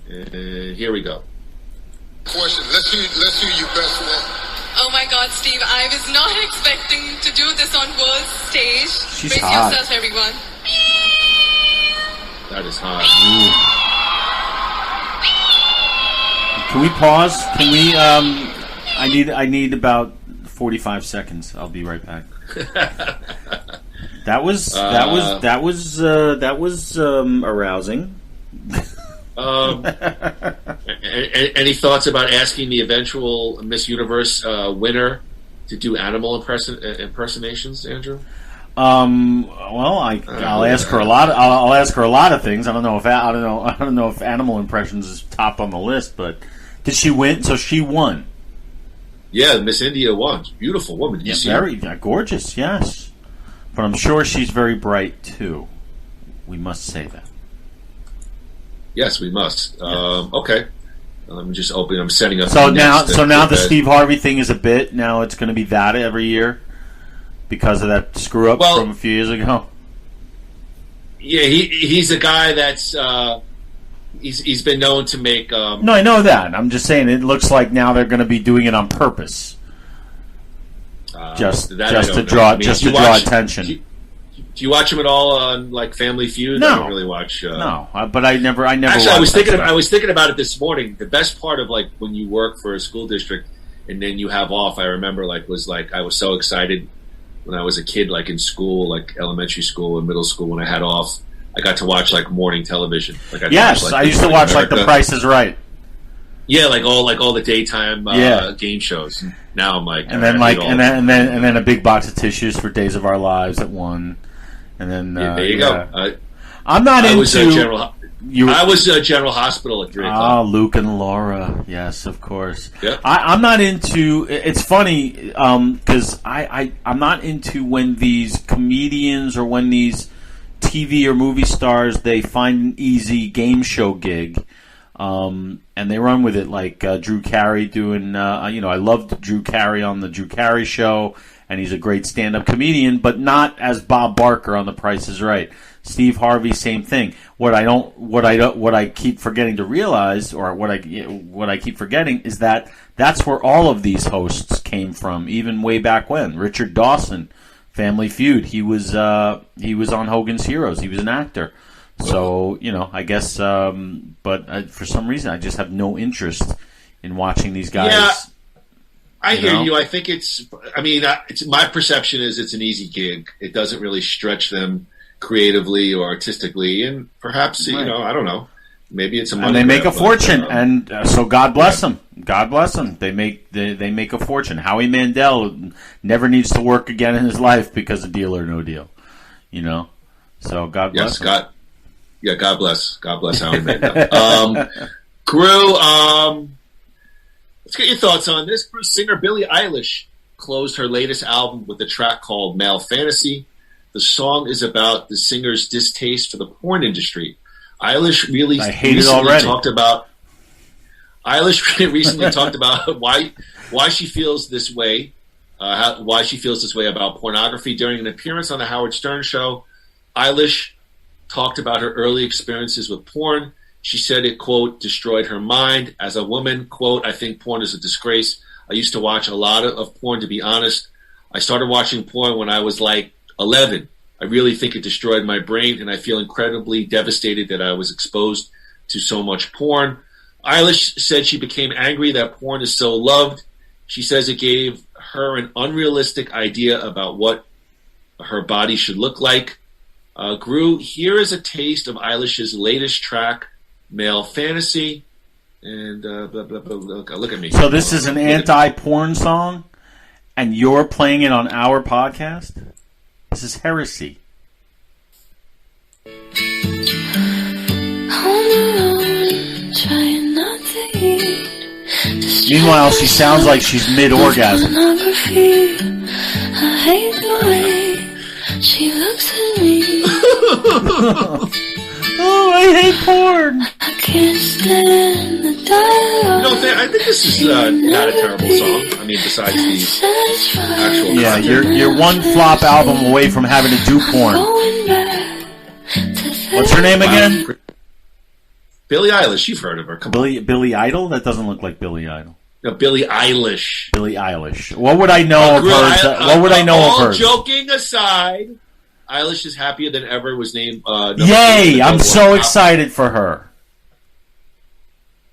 And here we go. Question. Let's hear your best one. Oh my God, Steve, I was not expecting to do this on world stage. She's Brace hot. yourself, everyone. That is hot. Can we pause? Can we? I need about 45 seconds. I'll be right back. That was arousing. Any thoughts about asking the eventual Miss Universe winner to do animal impersonations, Andrew? Well, I'll ask her a lot. I'll ask her a lot of things. I don't know if animal impressions is top on the list, but did she win? So she won. Yeah, Miss India won. Beautiful woman. Did you see very her? Gorgeous. Yes, but I'm sure she's very bright too. We must say that. Yes, we must. Yes. Okay. I'm just opening. I'm setting up. So now the Steve Harvey thing is a bit. Now it's going to be that every year because of that screw up from a few years ago. Yeah, he's a guy that's he's been known to make. No, I know that. I'm just saying it looks like now they're going to be doing it on purpose, just to draw attention. Do you watch him at all on like Family Feud? No, I don't really watch. No, but I never. Actually, I was thinking about it this morning. The best part of like when you work for a school district and then you have off, I remember I was so excited when I was a kid, like in school, like elementary school and middle school. When I had off, I got to watch like morning television. I used to watch like The Price is Right. Yeah, like all the daytime game shows. Now I'm like, and then a big box of tissues for Days of Our Lives at 1. And then there you go. I'm not into. I was General Hospital at 3 o'clock. Luke and Laura. Yes, of course. Yeah. I'm not into. It's funny because I'm not into when these comedians or when these TV or movie stars they find an easy game show gig, and they run with it like Drew Carey doing. I loved Drew Carey on the Drew Carey Show. And he's a great stand-up comedian, but not as Bob Barker on The Price is Right. Steve Harvey, same thing. What I keep forgetting to realize, or what I keep forgetting, is that that's where all of these hosts came from, even way back when. Richard Dawson, Family Feud. He was on Hogan's Heroes. He was an actor. So, I guess, but for some reason, I just have no interest in watching these guys. Yeah, I hear you. I think it's my perception is it's an easy gig. It doesn't really stretch them creatively or artistically, and perhaps, Right. I don't know. Maybe it's a money And they make a grab, fortune, but, and so God bless them. God bless them. They make a fortune. Howie Mandel never needs to work again in his life because of Deal or No Deal. So God bless. Yes, God bless. God bless Howie Mandel. Groo, let's get your thoughts on this. Singer Billie Eilish closed her latest album with a track called Male Fantasy. The song is about the singer's distaste for the porn industry. Eilish recently talked about why she feels this way, why she feels this way about pornography during an appearance on the Howard Stern show. Eilish talked about her early experiences with porn. She said it, quote, destroyed her mind. As a woman, quote, I think porn is a disgrace. I used to watch a lot of porn, to be honest. I started watching porn when I was like 11. I really think it destroyed my brain, and I feel incredibly devastated that I was exposed to so much porn. Eilish said she became angry that porn is so loved. She says it gave her an unrealistic idea about what her body should look like. Groo, here is a taste of Eilish's latest track, Male Fantasy. And look at me. So this is an anti-porn song, and you're playing it on our podcast? This is heresy. Meanwhile, she sounds like she's mid-orgasm. I hate the way she looks at me. Oh, I hate porn. I can't stand the dialogue. I think this is not a terrible song. I mean, besides the actual Yeah, content. you're one flop album away from having to do porn. What's her name again? Billie Eilish. You've heard of her. Come on. Billy Idol? That doesn't look like Billy Idol. No, Billie Eilish. Billie Eilish. What would I know of her? What would I know of her? All joking aside, Eilish is happier than ever. Was named. Yay! I'm so excited for her.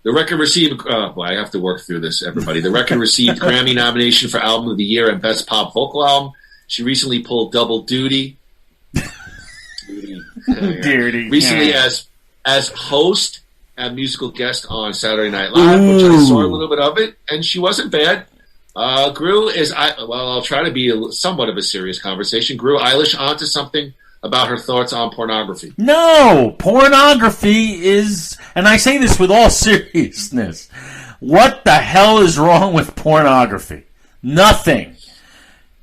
The record received. I have to work through this, everybody. The record received Grammy nomination for Album of the Year and Best Pop Vocal Album. She recently pulled double duty. Recently as host and musical guest on Saturday Night Live, which I saw a little bit of it, and she wasn't bad. Groo I'll try to be somewhat of a serious conversation. Groo, Eilish onto something about her thoughts on pornography. No, pornography is, and I say this with all seriousness, what the hell is wrong with pornography? Nothing.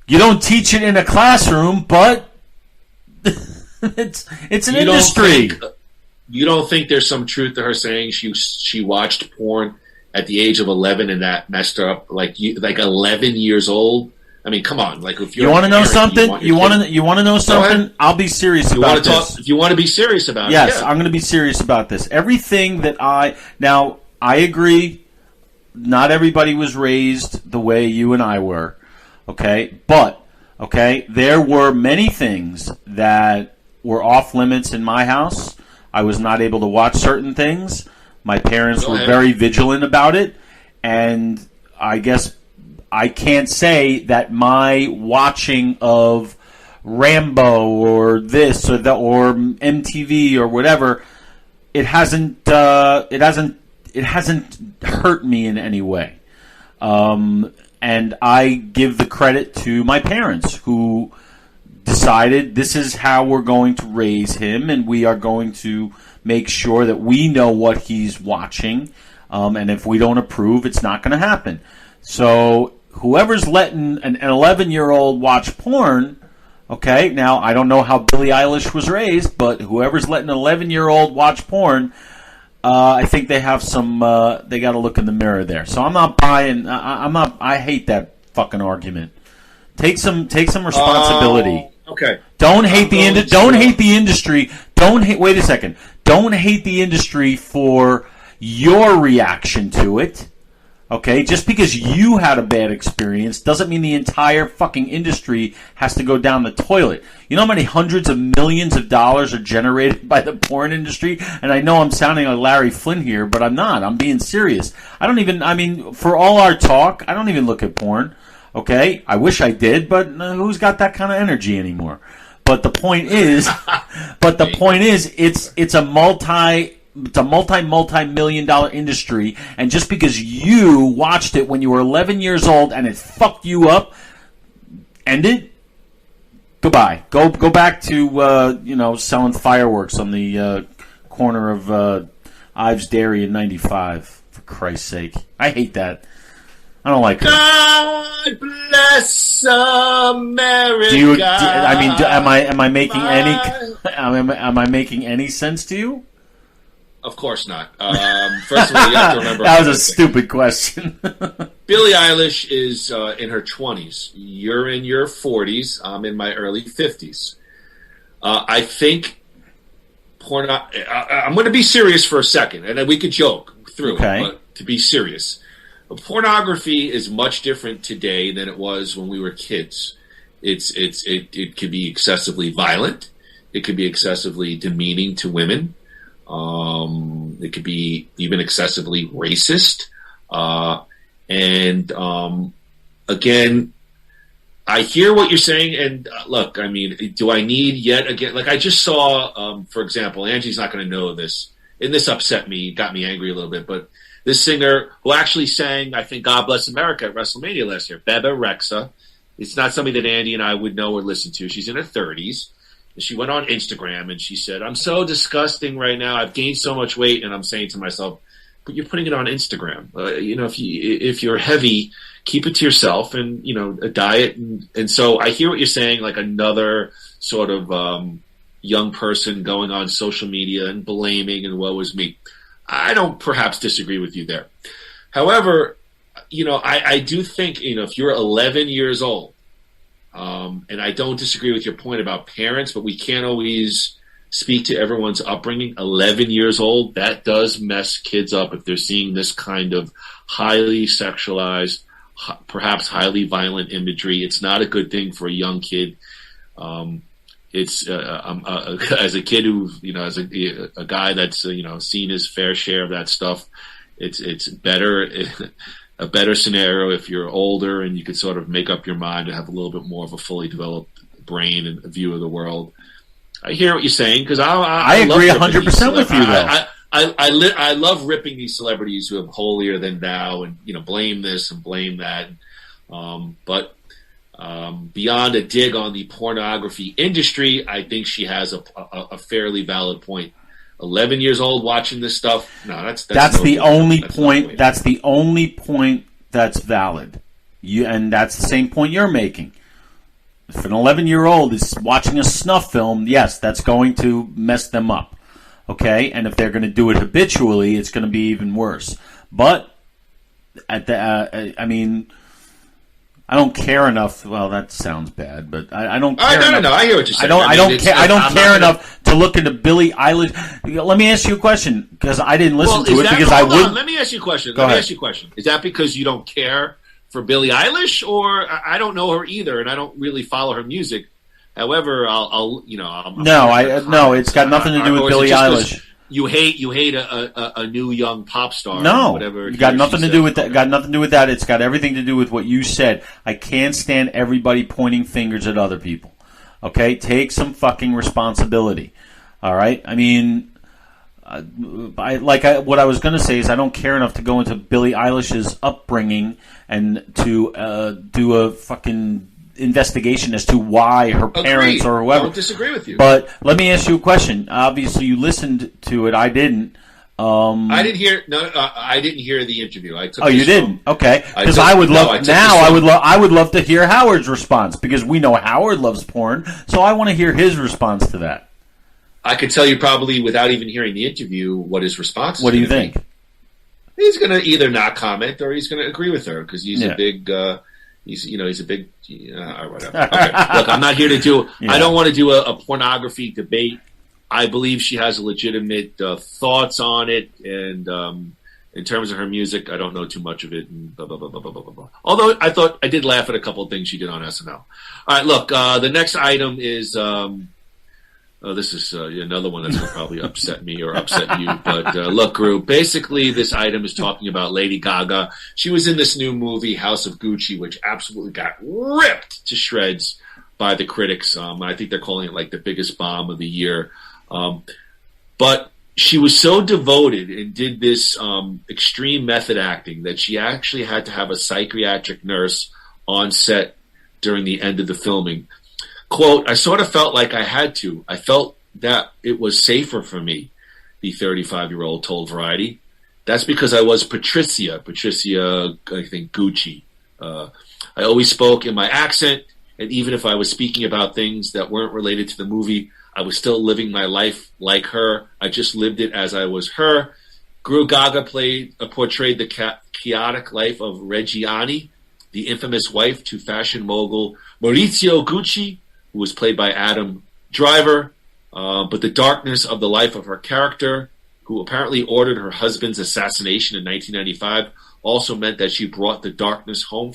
You don't teach it in a classroom, but it's an industry. You don't think there's some truth to her saying she watched porn at the age of 11 and that messed her up like 11 years old? I mean, come on. Like, if you want to know something, you want to know something. I'll be serious about this. If you want to be serious about it, yes, I'm going to be serious about this. Everything that I agree. Not everybody was raised the way you and I were. Okay, but there were many things that were off limits in my house. I was not able to watch certain things. My parents were very vigilant about it, and I guess I can't say that my watching of Rambo or this or that or MTV or whatever, it hasn't hurt me in any way. And I give the credit to my parents who decided this is how we're going to raise him, and we are going to make sure that we know what he's watching, and if we don't approve, it's not going to happen. So whoever's letting an 11-year-old watch porn, okay, now I don't know how Billie Eilish was raised, but whoever's letting an 11-year-old watch porn, I think they have some. They got to look in the mirror there. So I'm not buying. I hate that fucking argument. Take some responsibility. Okay. Don't hate the industry. Don't hate the industry. Wait a second. Don't hate the industry for your reaction to it. Okay, just because you had a bad experience doesn't mean the entire fucking industry has to go down the toilet. You know how many hundreds of millions of dollars are generated by the porn industry? And I know I'm sounding like Larry Flynn here, but I'm not. I'm being serious. For all our talk, I don't even look at porn. Okay, I wish I did, but who's got that kind of energy anymore? But the point is, it's a multi-million dollar industry, and just because you watched it when you were 11 years old and it fucked you up, end it. Goodbye. Go back to selling fireworks on the corner of Ives Dairy in 95. For Christ's sake, I hate that. I don't like it. God bless America. Am I making any sense to you? Of course not. First of all, you have to remember that was a stupid question. Billie Eilish is in her 20s. You're in your 40s. I'm in my early 50s. I think I'm going to be serious for a second, and then we could joke through it. But to be serious, pornography is much different today than it was when we were kids. It could be excessively violent. It could be excessively demeaning to women. It could be even excessively racist. Again, I hear what you're saying. And look, I mean, do I need yet again? Like I just saw, for example, Angie's not going to know this, and this upset me, got me angry a little bit, but this singer who actually sang, I think, God Bless America at WrestleMania last year, Bebe Rexha. It's not somebody that Andy and I would know or listen to. She's in her 30s. And she went on Instagram and she said, I'm so disgusting right now. I've gained so much weight. And I'm saying to myself, but you're putting it on Instagram. If you're heavy, keep it to yourself and, a diet. And so I hear what you're saying, like another sort of young person going on social media and blaming and woe is me. I don't perhaps disagree with you there. However, I do think, if you're 11 years old, and I don't disagree with your point about parents, but we can't always speak to everyone's upbringing. 11 years old, that does mess kids up if they're seeing this kind of highly sexualized, perhaps highly violent imagery. It's not a good thing for a young kid. As a kid who, as a guy that's, seen his fair share of that stuff, it's better, a better scenario if you're older and you can sort of make up your mind and have a little bit more of a fully developed brain and a view of the world. I hear what you're saying because I agree 100% with you though. I love ripping these celebrities who have holier than thou and, blame this and blame that. But beyond a dig on the pornography industry, I think she has a fairly valid point. 11 years old watching this stuff. No, that's the only point. That's the only point that's valid. And that's the same point you're making. If an 11-year-old is watching a snuff film, yes, that's going to mess them up. Okay, and if they're going to do it habitually, it's going to be even worse. But I don't care enough. Well, that sounds bad, but I don't care. No. I hear what you're saying. I don't care enough to look into Billie Eilish. Let me ask you a question because I didn't listen to it because I wouldn't. Let me ask you a question. Go ahead. Is that because you don't care for Billie Eilish, or I don't know her either, and I don't really follow her music? However, No, it's got nothing to do with Billie Eilish. You hate a new young pop star. No, whatever. It's got nothing to do with that. Got nothing to do with that. It's got everything to do with what you said. I can't stand everybody pointing fingers at other people. Okay, take some fucking responsibility. All right. I mean, what I was going to say is I don't care enough to go into Billie Eilish's upbringing and to do a fucking investigation as to why her parents or whoever. I don't disagree with you. But let me ask you a question. Obviously, you listened to it. I didn't. I didn't hear. No, I didn't hear the interview. You didn't? Okay. Because I would love to hear Howard's response because we know Howard loves porn. So I want to hear his response to that. I could tell you probably without even hearing the interview what his response is. What do you think? He's going to either not comment or he's going to agree with her because he's a big. He's a big. Whatever. Okay. Look, I'm not here to do. I don't want to do a pornography debate. I believe she has legitimate thoughts on it, and In terms of her music, I don't know too much of it. And blah, blah, blah, blah, blah, blah, blah. Although I thought I did laugh at a couple of things she did on SNL. All right, look, the next item is this is another one that's going to probably upset me or upset you. But look, Groo, basically this item is talking about Lady Gaga. She was in this new movie, House of Gucci, which absolutely got ripped to shreds by the critics. I think they're calling it like the biggest bomb of the year. But she was so devoted and did this extreme method acting that she actually had to have a psychiatric nurse on set during the end of the filming. Quote, I sort of felt like I had to. I felt that it was safer for me, the 35-year-old told Variety. That's because I was Patricia, I think, Gucci. I always spoke in my accent, and even if I was speaking about things that weren't related to the movie, I was still living my life like her. I just lived it as I was her. Groo Gaga portrayed the chaotic life of Reggiani, the infamous wife to fashion mogul Maurizio Gucci, who was played by Adam Driver. But the darkness of the life of her character, who apparently ordered her husband's assassination in 1995, also meant that she brought the darkness home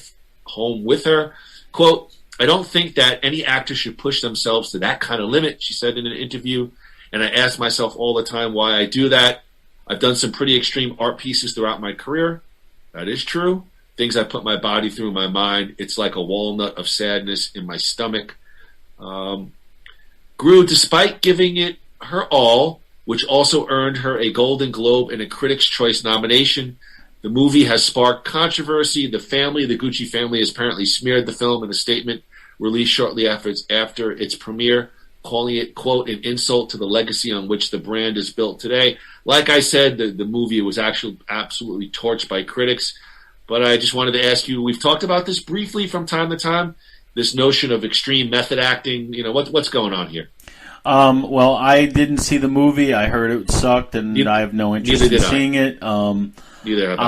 with her. Quote, I don't think that any actor should push themselves to that kind of limit, she said in an interview. And I ask myself all the time why I do that. I've done some pretty extreme art pieces throughout my career. That is true. Things I put my body through my mind. It's like a walnut of sadness in my stomach. Groo, despite giving it her all, which also earned her a Golden Globe and a Critics' Choice nomination, the movie has sparked controversy. The Gucci family, has apparently smeared the film in a statement released shortly after its premiere, calling it, quote, an insult to the legacy on which the brand is built today. Like I said, the movie was actually absolutely torched by critics. But I just wanted to ask you, we've talked about this briefly from time to time, this notion of extreme method acting. You know, what's going on here? Well, I didn't see the movie. I heard it sucked, and I have no interest in seeing it. Neither have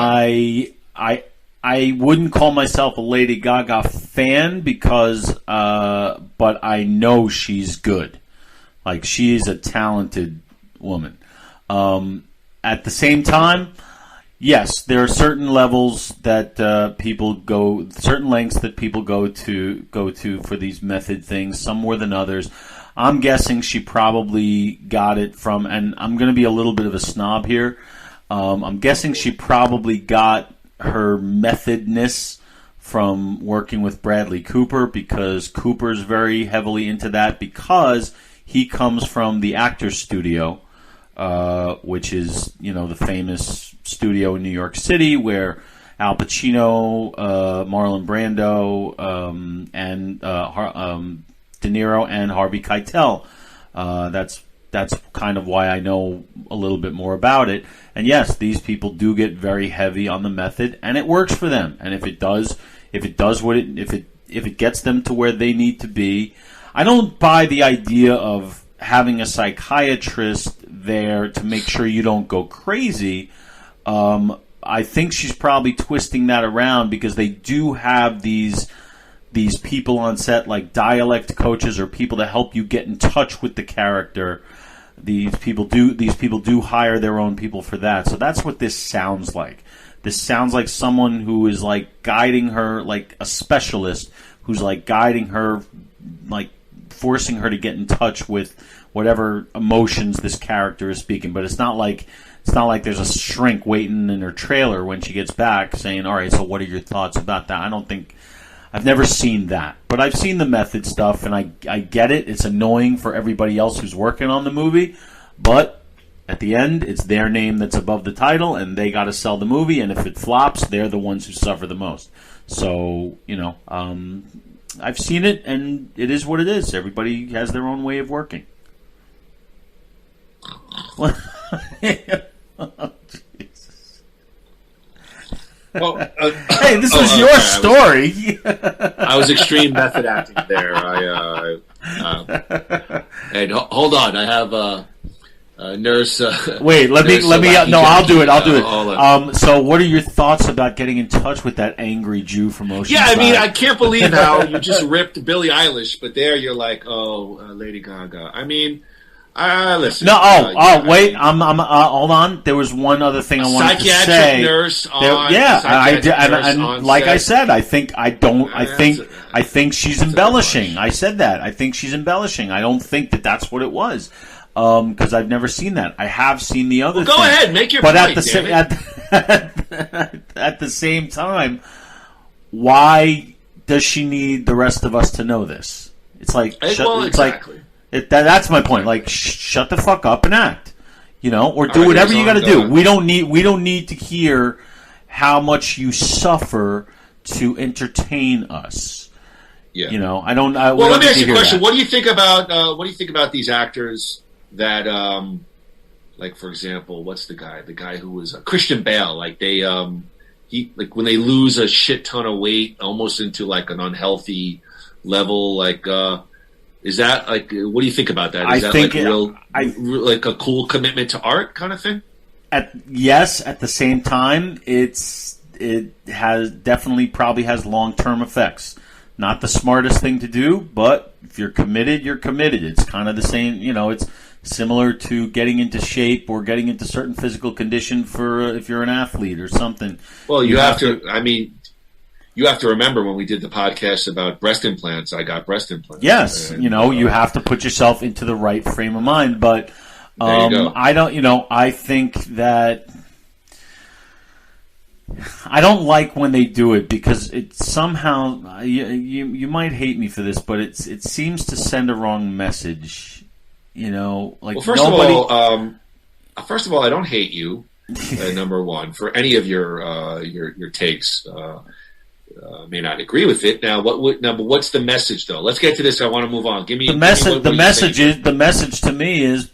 I wouldn't call myself a Lady Gaga fan because, but I know she's good. Like, she is a talented woman. At the same time, yes, there are certain levels that people go, certain lengths that people go to for these method things, some more than others. I'm guessing she probably got it from, and I'm going to be a little bit of a snob here, I'm guessing she probably got her methodness from working with Bradley Cooper, because Cooper's very heavily into that, because he comes from the Actors Studio, which is, you know, the famous studio in New York City where Al Pacino, Marlon Brando, and De Niro and Harvey Keitel. That's kind of why I know a little bit more about it. And yes, these people do get very heavy on the method, and it works for them. And if it gets them to where they need to be, I don't buy the idea of having a psychiatrist there to make sure you don't go crazy. I think she's probably twisting that around, because they do have these people on set, like dialect coaches or people to help you get in touch with the character. These people do hire their own people for that. So that's what this sounds like. This sounds like someone who is like guiding her, like a specialist who's like guiding her, like forcing her to get in touch with whatever emotions this character is speaking. But it's not like there's a shrink waiting in her trailer when she gets back saying, all right, so what are your thoughts about that? I've never seen that, but I've seen the method stuff, and I get it. It's annoying for everybody else who's working on the movie, but at the end, it's their name that's above the title, and they got to sell the movie, and if it flops, they're the ones who suffer the most. So, you know, I've seen it, and it is what it is. Everybody has their own way of working. Well, hey, this was your story. I was extreme method acting there. Hey, hold on. I have a nurse. Wait, let me. No, I'll do it. So, what are your thoughts about getting in touch with that angry Jew from Oceanside? Yeah, I mean, I can't believe how you just ripped Billie Eilish, but there you're like, oh, Lady Gaga. I mean, Listen. No. Wait. I'm. Hold on. There was one other thing I wanted to say. Psychiatric nurse on. I said, I think she's embellishing. I said that. I think she's embellishing. I don't think that that's what it was. Because I've never seen that. I have seen the other. Well, go ahead, make your point. At the same time, why does she need the rest of us to know this? It's like exactly. That's my point. Like, shut the fuck up and act, or do whatever you got to do. We don't need to hear how much you suffer to entertain us. Yeah. I don't. Well, let me ask you a question. What do you think about these actors that, like, for example, what's the guy who was Christian Bale? Like when they lose a shit ton of weight, almost into like an unhealthy level, like. Is that like? What do you think about that? Is that like a cool commitment to art kind of thing? Yes. At the same time, it has definitely probably has long-term effects. Not the smartest thing to do, but if you're committed, you're committed. It's kind of the same. It's similar to getting into shape or getting into certain physical condition for if you're an athlete or something. Well, you have to. I mean. You have to remember when we did the podcast about breast implants, I got breast implants. Yes, you have to put yourself into the right frame of mind. But I don't, I think that I don't like when they do it because it somehow, you might hate me for this, but it seems to send a wrong message. Like first of all, I don't hate you. Number one, for any of your takes. May not agree with it. Now, but what's the message though? Let's get to this. I want to move on. Give me the message. The message to me is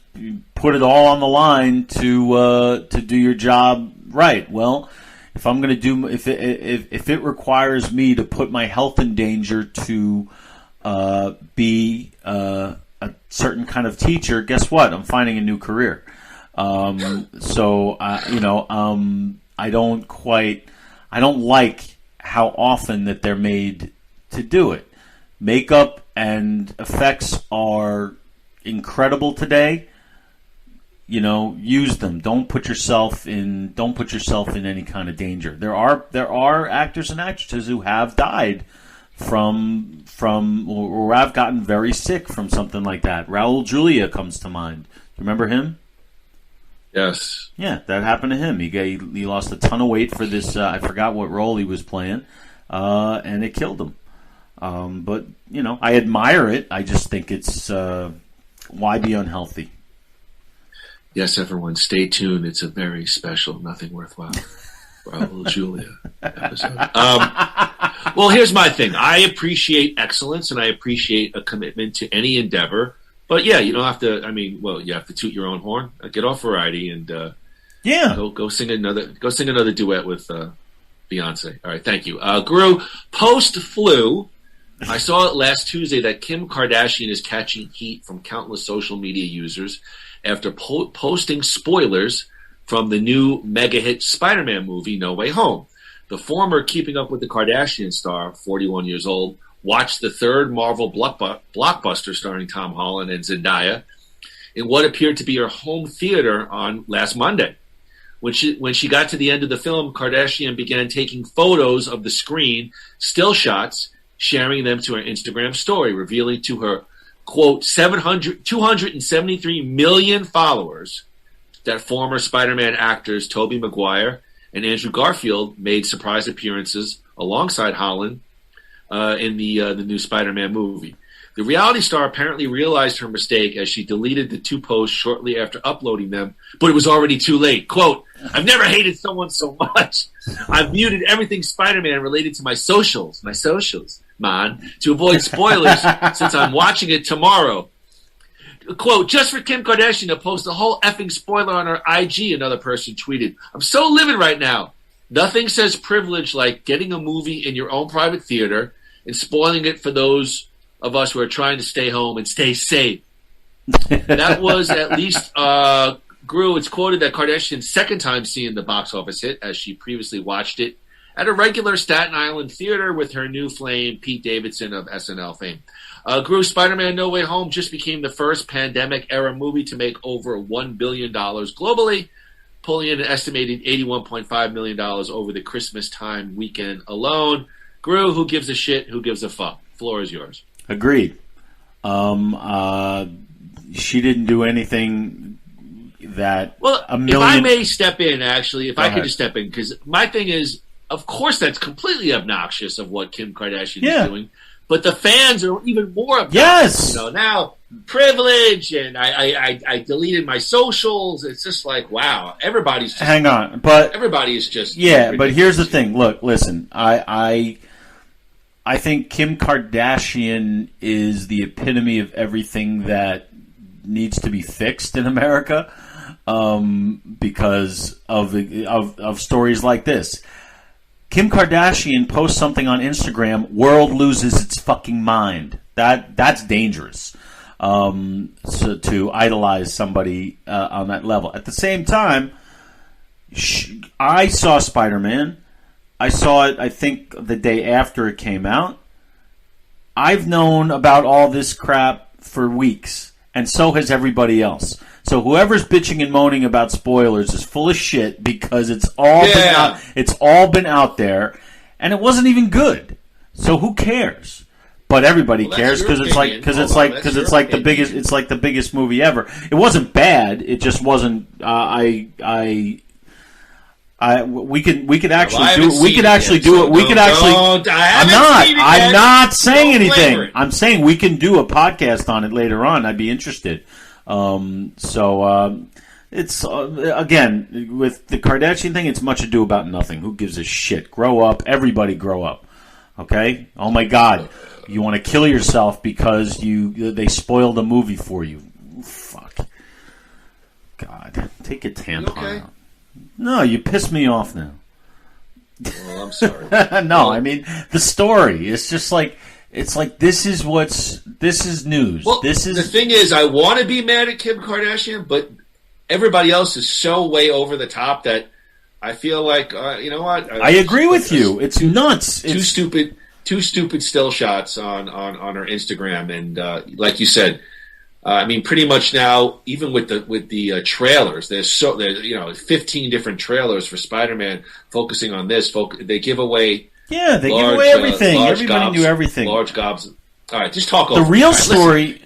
put it all on the line to do your job right. Well, if I'm going to do if it requires me to put my health in danger to be a certain kind of teacher, guess what? I'm finding a new career. I don't like how often that they're made to do it. Makeup and effects are incredible today. Use them. Don't put yourself in any kind of danger. There are actors and actresses who have died from or have gotten very sick from something like that. Raul Julia comes to mind. Remember him? Yes. Yeah, that happened to him. He lost a ton of weight for this. I forgot what role he was playing, and it killed him. But I admire it. I just think it's why be unhealthy. Yes, everyone, stay tuned. It's a very special, nothing worthwhile Raul Julia episode. Well, here's my thing. I appreciate excellence, and I appreciate a commitment to any endeavor. But yeah, you don't have to. I mean, you have to toot your own horn. Get off Variety and go sing another duet with Beyonce. All right, thank you. Groo, post flu. I saw it last Tuesday that Kim Kardashian is catching heat from countless social media users after posting spoilers from the new mega hit Spider-Man movie No Way Home. The former Keeping Up with the Kardashian star, 41 years old, watched the third Marvel blockbuster starring Tom Holland and Zendaya in what appeared to be her home theater on last Monday. When she got to the end of the film, Kardashian began taking photos of the screen, still shots, sharing them to her Instagram story, revealing to her, quote, 273 million followers that former Spider-Man actors Tobey Maguire and Andrew Garfield made surprise appearances alongside Holland in the new Spider-Man movie. The reality star apparently realized her mistake as she deleted the two posts shortly after uploading them, but it was already too late. Quote, I've never hated someone so much. I've muted everything Spider-Man related to my socials, man, to avoid spoilers since I'm watching it tomorrow. Quote, just for Kim Kardashian to post a whole effing spoiler on her IG, another person tweeted. I'm so livid right now. Nothing says privilege like getting a movie in your own private theater and spoiling it for those of us who are trying to stay home and stay safe. That was at least, Groo, it's quoted that Kardashian's second time seeing the box office hit, as she previously watched it at a regular Staten Island theater with her new flame, Pete Davidson of SNL fame. Groo, Spider-Man No Way Home just became the first pandemic-era movie to make over $1 billion globally, pulling in an estimated $81.5 million over the Christmas time weekend alone. Groo, who gives a shit? Who gives a fuck? Floor is yours. Agreed. She didn't do anything that a million... If I may step in, actually, if Go I ahead. could just step in, because my thing is, of course, that's completely obnoxious of what Kim Kardashian is doing, but the fans are even more obnoxious. Yes! Now, privilege, and I deleted my socials. It's just like, wow, everybody's just... Hang on, but... Everybody is just... Yeah, but here's the thing. Look, listen, I think Kim Kardashian is the epitome of everything that needs to be fixed in America, because of stories like this. Kim Kardashian posts something on Instagram, world loses its fucking mind. That's dangerous. So to idolize somebody on that level. At the same time, I saw Spider-Man. I saw it, I think, the day after it came out. I've known about all this crap for weeks, and so has everybody else. So whoever's bitching and moaning about spoilers is full of shit, because it's all been out there, and it wasn't even good. So who cares? But everybody cares because it's like the biggest movie ever. It wasn't bad. It just wasn't. We could actually do it. I'm not saying anything. I'm saying we can do a podcast on it later on. I'd be interested. It's again, with the Kardashian thing, it's much ado about nothing. Who gives a shit? Grow up. Everybody grow up. Okay? Oh my God. You want to kill yourself because they spoiled a movie for you. Fuck. God. Take a tampon out. No, you pissed me off now. Well, I'm sorry. No, I mean, the story. It's just like, this is news. Well, the thing is, I want to be mad at Kim Kardashian, but everybody else is so way over the top that I feel like, you know what? I agree with you. It's nuts. Two stupid still shots on her Instagram, and like you said, I mean, pretty much now, even with the trailers, there's 15 different trailers for Spider-Man focusing on this. They give away. Yeah, they give away everything. Everybody knew everything. Large gobs. All right, just talk over. The real story.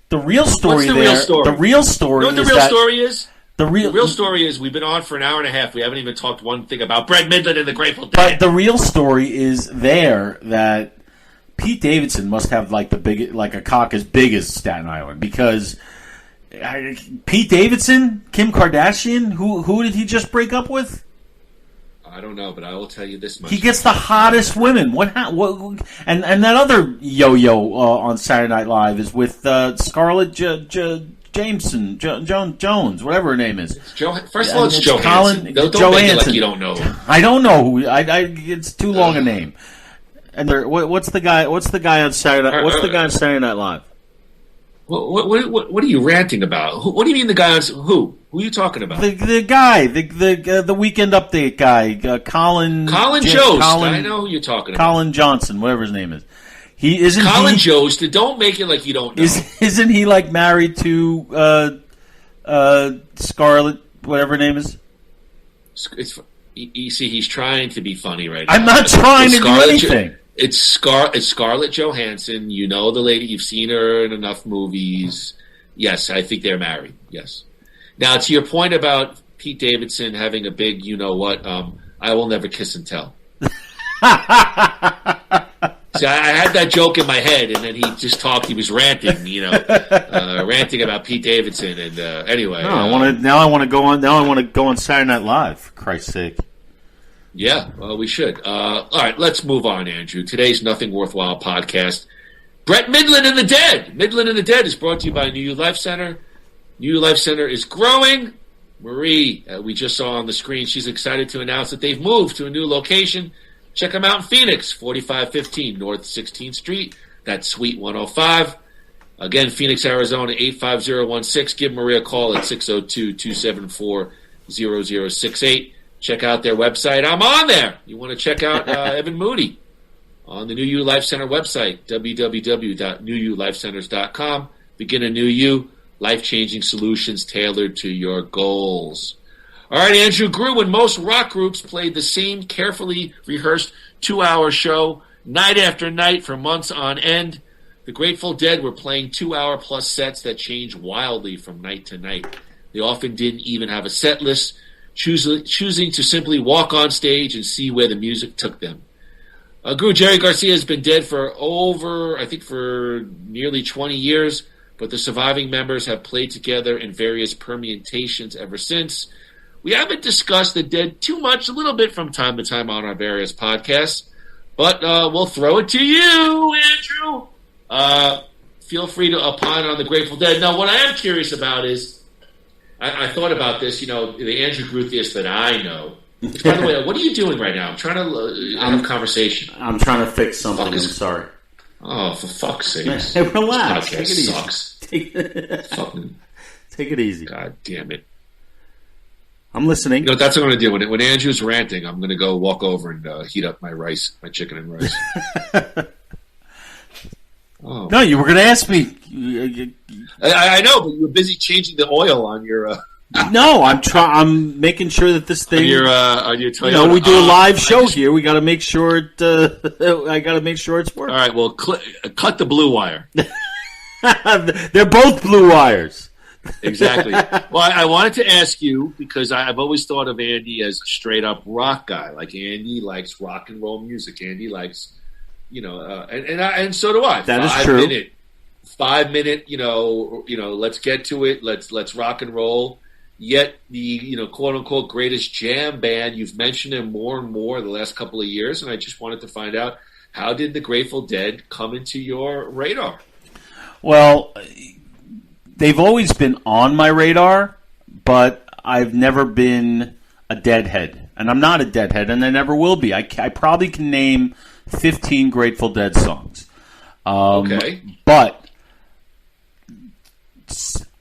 The real story. What's the real story? The real story. You know what the real story is? The real story is we've been on for an hour and a half. We haven't even talked one thing about Brett Mydland and the Grateful Dead. But the real story is that Pete Davidson must have a cock as big as Staten Island, because Pete Davidson, Kim Kardashian, who did he just break up with? I don't know, but I will tell you this much: he gets the hottest women. What and that other yo-yo on Saturday Night Live is with Scarlett Jameson, Jones, whatever her name is. First of all, it's Johansson. Don't make it like you don't know her. I don't know who. It's too long a name. And what's the guy on Saturday? What's the guy on Saturday Night Live? What are you ranting about? What do you mean the guy on who? Who are you talking about? The guy, the Weekend Update guy, Colin Jost. I know who you're talking about. Colin Johnson, whatever his name is. Colin Jost. Don't make it like you don't know. Isn't he married to Scarlett, whatever her name is? You see, he's trying to be funny right now. I'm not trying to do anything. It's Scarlett Johansson. You know the lady. You've seen her in enough movies. Yes, I think they're married. Yes. Now, to your point about Pete Davidson having a big, I will never kiss and tell. See, I had that joke in my head, and then he just talked. He was ranting, ranting about Pete Davidson. And anyway, I want to go on Saturday Night Live. For Christ's sake. Yeah, well, we should. All right, let's move on, Andrew. Today's Nothing Worthwhile podcast. Brett Mydland and the Dead. Mydland and the Dead is brought to you by NyYou Life Center. NyYou Life Center is growing. Marie, we just saw on the screen, she's excited to announce that they've moved to a new location. Check them out in Phoenix, 4515 North 16th Street. That's Suite 105. Again, Phoenix, Arizona, 85016. Give Maria a call at 602-274-0068. Check out their website. I'm on there. You want to check out Evan Moody on the NyYou Life Center website, www.NyYouLifeCenters.com. Begin a new you, life-changing solutions tailored to your goals. All right, Andrew Groo, when most rock groups played the same carefully rehearsed 2-hour show night after night for months on end, the Grateful Dead were playing 2-hour-plus sets that changed wildly from night to night. They often didn't even have a set list, choosing to simply walk on stage and see where the music took them. Groo, Jerry Garcia has been dead for nearly 20 years, but the surviving members have played together in various permutations ever since. We haven't discussed the Dead too much, a little bit from time to time on our various podcasts, but we'll throw it to you, Andrew. Feel free to opine on the Grateful Dead. Now, what I am curious about is, I thought about this, the Andrew Groo theist that I know. Which, by the way, what are you doing right now? I'm trying to have a conversation. I'm trying to fix something. I'm sorry. Oh, for fuck's sake. Hey, relax. This podcast Take it easy. sucks. Take it easy. God damn it. I'm listening. That's what I'm going to do. When Andrew's ranting, I'm going to go walk over and heat up my chicken and rice. Oh. No, you were going to ask me. I know, but you were busy changing the oil on your... No, I'm making sure that this thing... On your Toyota. We do a live show here. We got to make sure it... I got to make sure it's working. All right, well, cut the blue wire. They're both blue wires. Exactly. Well, I wanted to ask you, because I've always thought of Andy as a straight-up rock guy. Like, Andy likes rock and roll music. Andy likes, and so do I. That is true. 5 minute, let's get to it. Let's rock and roll. Yet the, quote-unquote greatest jam band, you've mentioned them more and more the last couple of years, and I just wanted to find out, how did the Grateful Dead come into your radar? Well, they've always been on my radar, but I've never been a Deadhead. And I'm not a Deadhead, and I never will be. I probably can name 15 Grateful Dead songs. Okay. But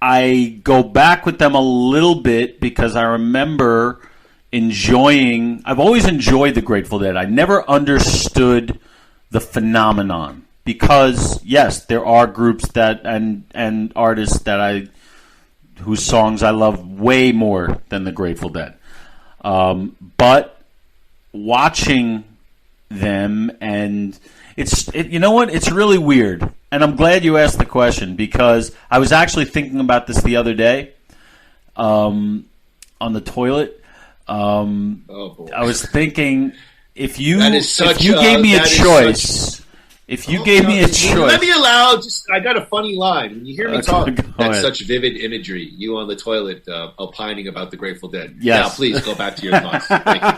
I go back with them a little bit because I remember I've always enjoyed the Grateful Dead. I never understood the phenomenon. Because, yes, there are groups that and artists whose songs I love way more than the Grateful Dead. But watching them, and you know what? It's really weird. And I'm glad you asked the question, because I was actually thinking about this the other day on the toilet. Oh boy. I was thinking, if you gave me a choice... If you gave me a choice... Let me I got a funny line. When you hear me talk, that's such vivid imagery. You on the toilet opining about the Grateful Dead. Yes. Now, please go back to your thoughts. Thank you.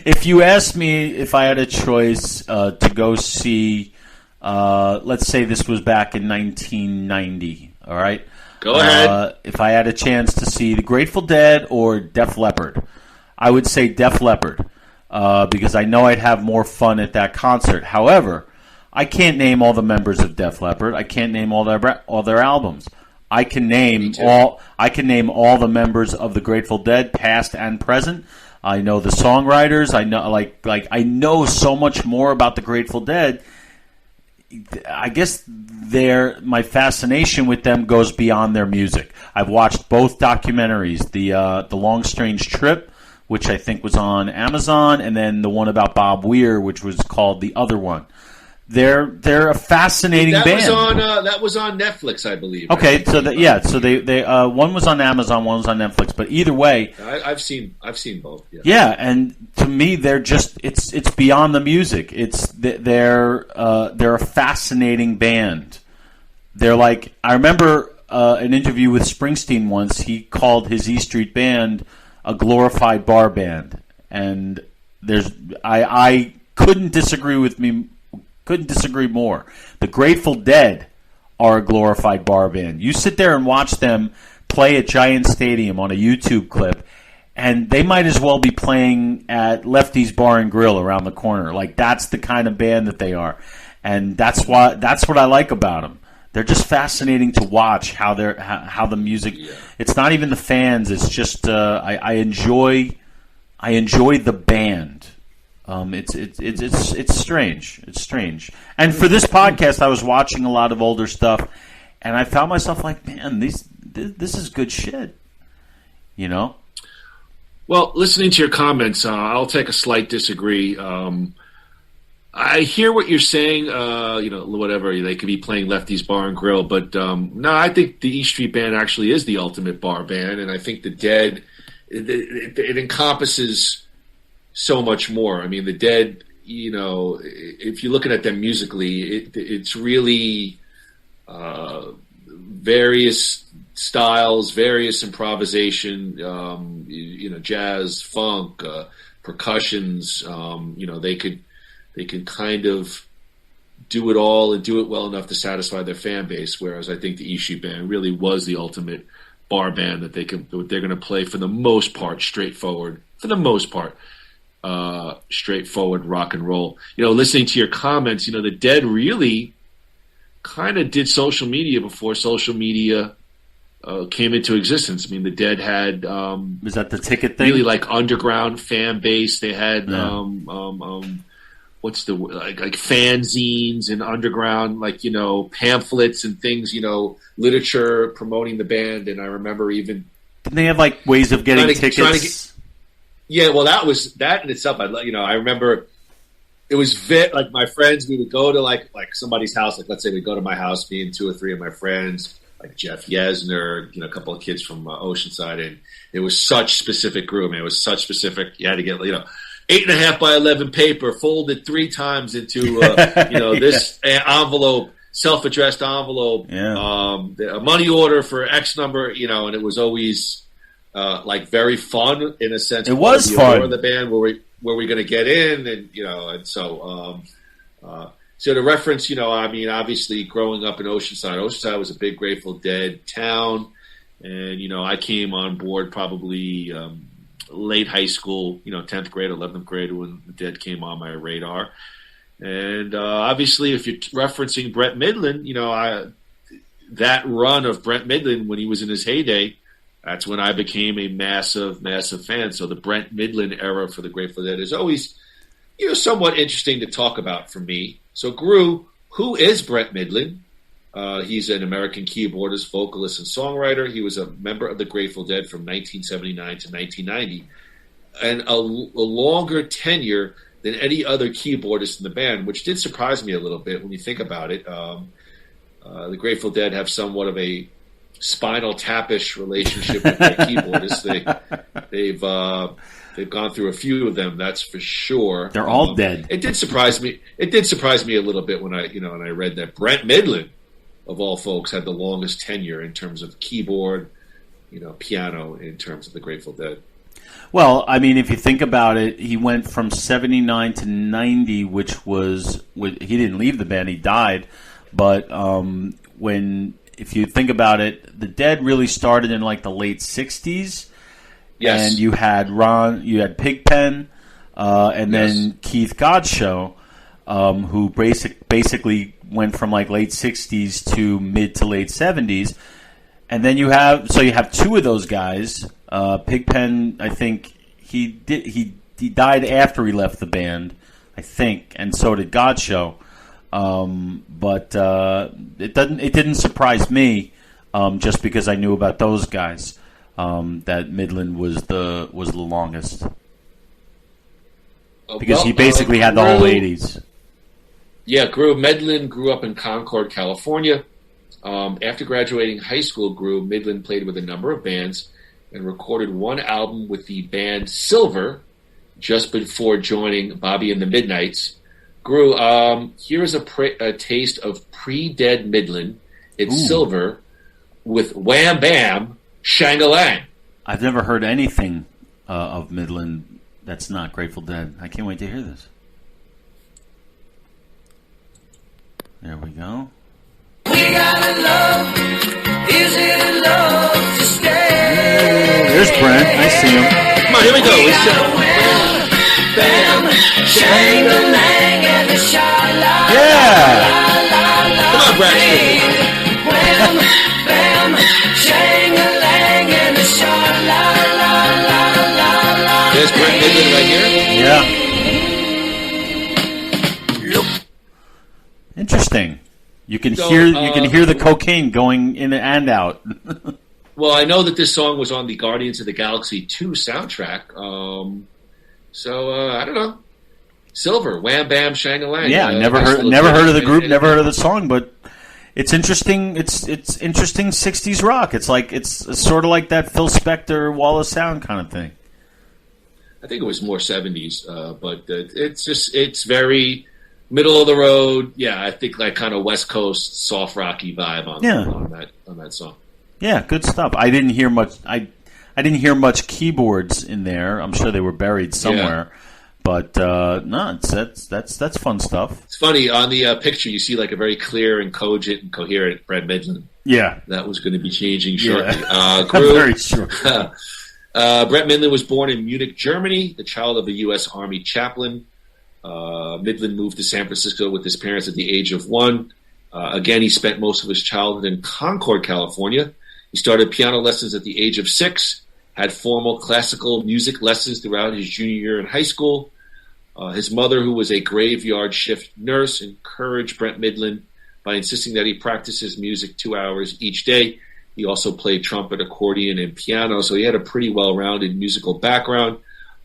If you asked me if I had a choice to go see, let's say this was back in 1990, all right? Go ahead. If I had a chance to see the Grateful Dead or Def Leppard, I would say Def Leppard, because I know I'd have more fun at that concert. However... I can't name all the members of Def Leppard. I can't name all their albums. I can name all the members of the Grateful Dead, past and present. I know the songwriters. I know I know so much more about the Grateful Dead. I guess my fascination with them goes beyond their music. I've watched both documentaries, the Long Strange Trip, which I think was on Amazon, and then the one about Bob Weir, which was called The Other One. They're a fascinating band. That was on Netflix, I believe. Okay, so they one was on Amazon, one was on Netflix, but either way, I've seen both. Yeah. Yeah, and to me, they're just it's beyond the music. They're a fascinating band. They're like, I remember an interview with Springsteen once. He called his E Street Band a glorified bar band, and I couldn't disagree more. The Grateful Dead are a glorified bar band. You sit there and watch them play at Giant Stadium on a YouTube clip, and they might as well be playing at Lefty's Bar and Grill around the corner. Like, that's the kind of band that they are, and that's what I like about them. They're just fascinating to watch how the music. Yeah. It's not even the fans. It's just I enjoy the band. It's strange. It's strange. And for this podcast, I was watching a lot of older stuff, and I found myself like, man, this is good shit. You know? Well, listening to your comments, I'll take a slight disagree. I hear what you're saying, whatever, they could be playing Lefty's Bar and Grill, but no, I think the E Street Band actually is the ultimate bar band, and I think the Dead, it encompasses so much more. I mean, the Dead, if you're looking at them musically, it's really various styles, various improvisation, jazz, funk, percussions, they could kind of do it all and do it well enough to satisfy their fan base. Whereas I think the E Street Band really was the ultimate bar band that they're going to play for the most part straightforward. Straightforward rock and roll. Listening to your comments, the Dead really kind of did social media before social media came into existence. I mean, the Dead had was that the ticket thing? Really like underground fan base. They had what's the like fanzines and underground pamphlets and things, literature promoting the band. And I remember even didn't they have like ways of getting tickets? Well, that in itself. I remember it was like my friends. We would go to like somebody's house. Like let's say we go to my house, me and 2 or 3 of my friends, like Jeff Yesner, a couple of kids from Oceanside, and it was such specific group. Man, it was such specific. You had to get 8.5 by 11 paper, folded 3 times into this envelope, self-addressed envelope, a money order for X number, and it was always very fun in a sense. It was fun. The band were we going to get in, and so to reference, obviously growing up in Oceanside was a big Grateful Dead town, and I came on board probably. Late high school, 10th grade, 11th grade when the Dead came on my radar. And obviously, if you're referencing Brett Mydland, that run of Brett Mydland when he was in his heyday, that's when I became a massive, massive fan. So the Brett Mydland era for the Grateful Dead is always, somewhat interesting to talk about for me. So Groo, who is Brett Mydland? He's an American keyboardist, vocalist, and songwriter. He was a member of the Grateful Dead from 1979 to 1990, and a longer tenure than any other keyboardist in the band, which did surprise me a little bit when you think about it. The Grateful Dead have somewhat of a Spinal Tap-ish relationship with their keyboardists. They've gone through a few of them, that's for sure. They're all dead. It did surprise me. It did surprise me a little bit when I read that Brett Mydland, of all folks, had the longest tenure in terms of keyboard, piano, in terms of the Grateful Dead. Well, I mean, if you think about it, he went from 79 to 90, which was he didn't leave the band; he died. But if you think about it, the Dead really started in like the late 60s. Yes, and you had Pigpen, and then Keith Godchaux, who basically went from like late 60s to mid to late 70s. And then you have 2 of those guys. Pigpen, I think he died after he left the band, I think, and so did Godchaux. But it didn't surprise me, just because I knew about those guys, that Mydland was the longest. Because he basically had the whole 80s. Yeah, Mydland grew up in Concord, California. After graduating high school, Mydland played with a number of bands and recorded one album with the band Silver just before joining Bobby and the Midnights. Here is a taste of pre-Dead Mydland. It's Silver with Wham Bam Shang-a-Lang. I've never heard anything of Mydland that's not Grateful Dead. I can't wait to hear this. There we go. We gotta love. Is it a love to stay? There's Brent. I see him. Come on, here we go. Bam, Shang-a-lang and the sha-la. Yeah. Come on, Brent. Wham, bam, Shang-a-lang and the sha-la. There's Brent Mydland right here. Yeah. You can hear the cocaine going in and out. Well, I know that this song was on the Guardians of the Galaxy 2 soundtrack. I don't know. Silver, Wham Bam Shang-a-Lang. Yeah, never heard of the group, never heard of the song, but it's interesting. It's interesting 60s rock. It's sort of like that Phil Spector Wall of Sound kind of thing. I think it was more 70s, but it's very middle of the road. Yeah, I think like kind of West Coast soft rocky vibe on that song. Yeah, good stuff. I didn't hear much. I didn't hear much keyboards in there. I'm sure they were buried somewhere. Yeah. But no, that's fun stuff. It's funny on the picture. You see like a very clear and cogent and coherent Brett Mydland. Yeah, that was going to be changing shortly. Yeah. Very short. Brett Mydland was born in Munich, Germany, the child of a U.S. Army chaplain. Mydland moved to San Francisco with his parents at the age of 1. Again, he spent most of his childhood in Concord, California. He started piano lessons at the age of 6. Had formal classical music lessons throughout his junior year in high school. His mother, who was a graveyard shift nurse, encouraged Brett Mydland by insisting that he practice his music 2 hours each day. He also played trumpet, accordion, and piano, so he had a pretty well-rounded musical background.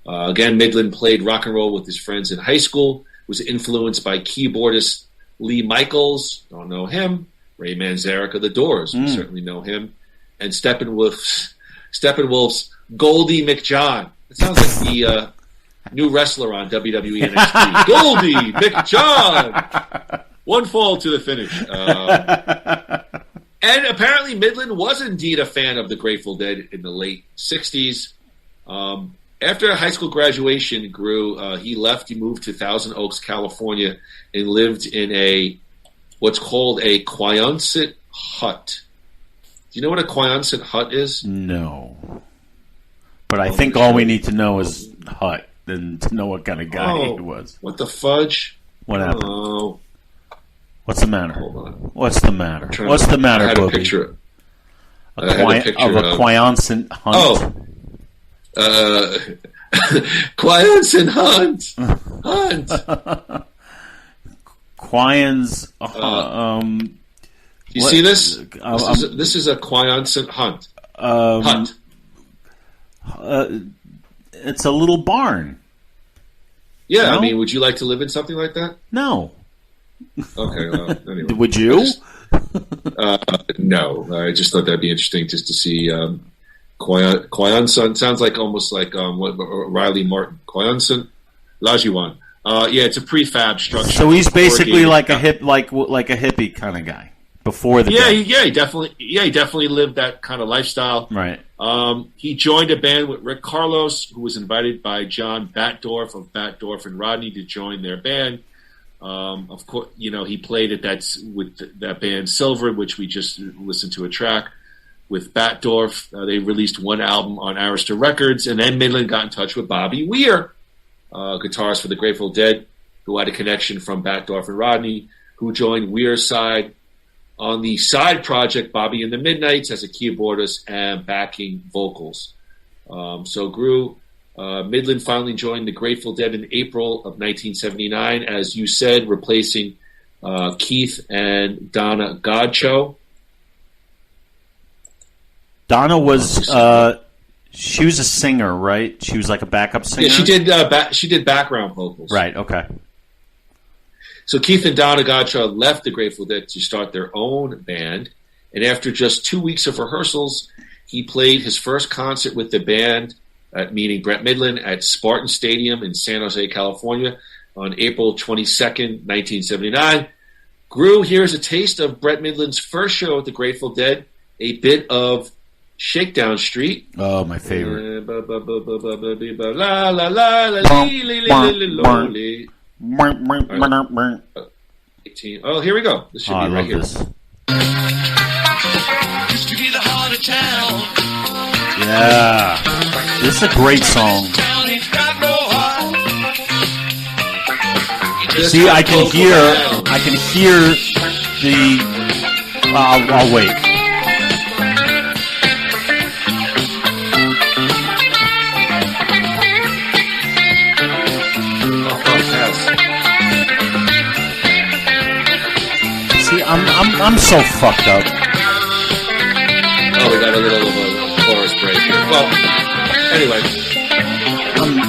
Again, Mydland played rock and roll with his friends in high school, was influenced by keyboardist Lee Michaels, don't know him, Ray Manzarek of The Doors, we certainly know him, and Steppenwolf's Goldie McJohn. It sounds like the new wrestler on WWE NXT. Goldie McJohn! One fall to the finish. And apparently Mydland was indeed a fan of the Grateful Dead in the late 60s. After high school graduation, Groo, he moved to Thousand Oaks, California, and lived in what's called a Quonset hut. Do you know what a Quonset hut is? No. But I think all we need to know is hut and to know what kind of guy he was. What the fudge? What happened? Oh. What's the matter? Hold on. What's the matter? What's the matter, Bobby? I had a picture of a Quonset hunt. Oh. Quonset hunt. Quion's you see this? This is a Quonset hunt. Hut. It's a little barn. Yeah, no? I mean, would you like to live in something like that? No. Okay, well, anyway. Would you? No, I just thought that'd be interesting just to see Quonset. Sounds like almost like Riley Martin. Quonset Lajuan. Yeah, it's a prefab structure. So he's basically like a hippie kind of guy before the he definitely lived that kind of lifestyle. Right. He joined a band with Rick Carlos, who was invited by John Batdorf of Batdorf and Rodney to join their band. Of course, he played with that band Silver, which we just listened to a track with Batdorf. They released one album on Arista Records, and then Mydland got in touch with Bobby Weir, guitarist for the Grateful Dead, who had a connection from Batdorf and Rodney, who joined Weir's side on the side project Bobby and the Midnights as a keyboardist and backing vocals. So Groo, Mydland finally joined the Grateful Dead in April of 1979, as you said, replacing Keith and Donna Godcho. Donna was she was a singer, right? She was like a backup singer. Yeah, she did background vocals. Right. Okay. So Keith and Donna Godcho left the Grateful Dead to start their own band, and after just 2 weeks of rehearsals, he played his first concert with the band, meaning Brett Mydland, at Spartan Stadium in San Jose, California, on April 22nd, 1979. Groo, here's a taste of Brett Mydland's first show at the Grateful Dead, a bit of Shakedown Street. Oh, my favorite. Oh, here we go. This should be right here. This. Yeah, this is a great song. See, I can hear the. I'll wait. I'm I'm so fucked up. Oh, we got a little of a chorus break here. Well, anyway.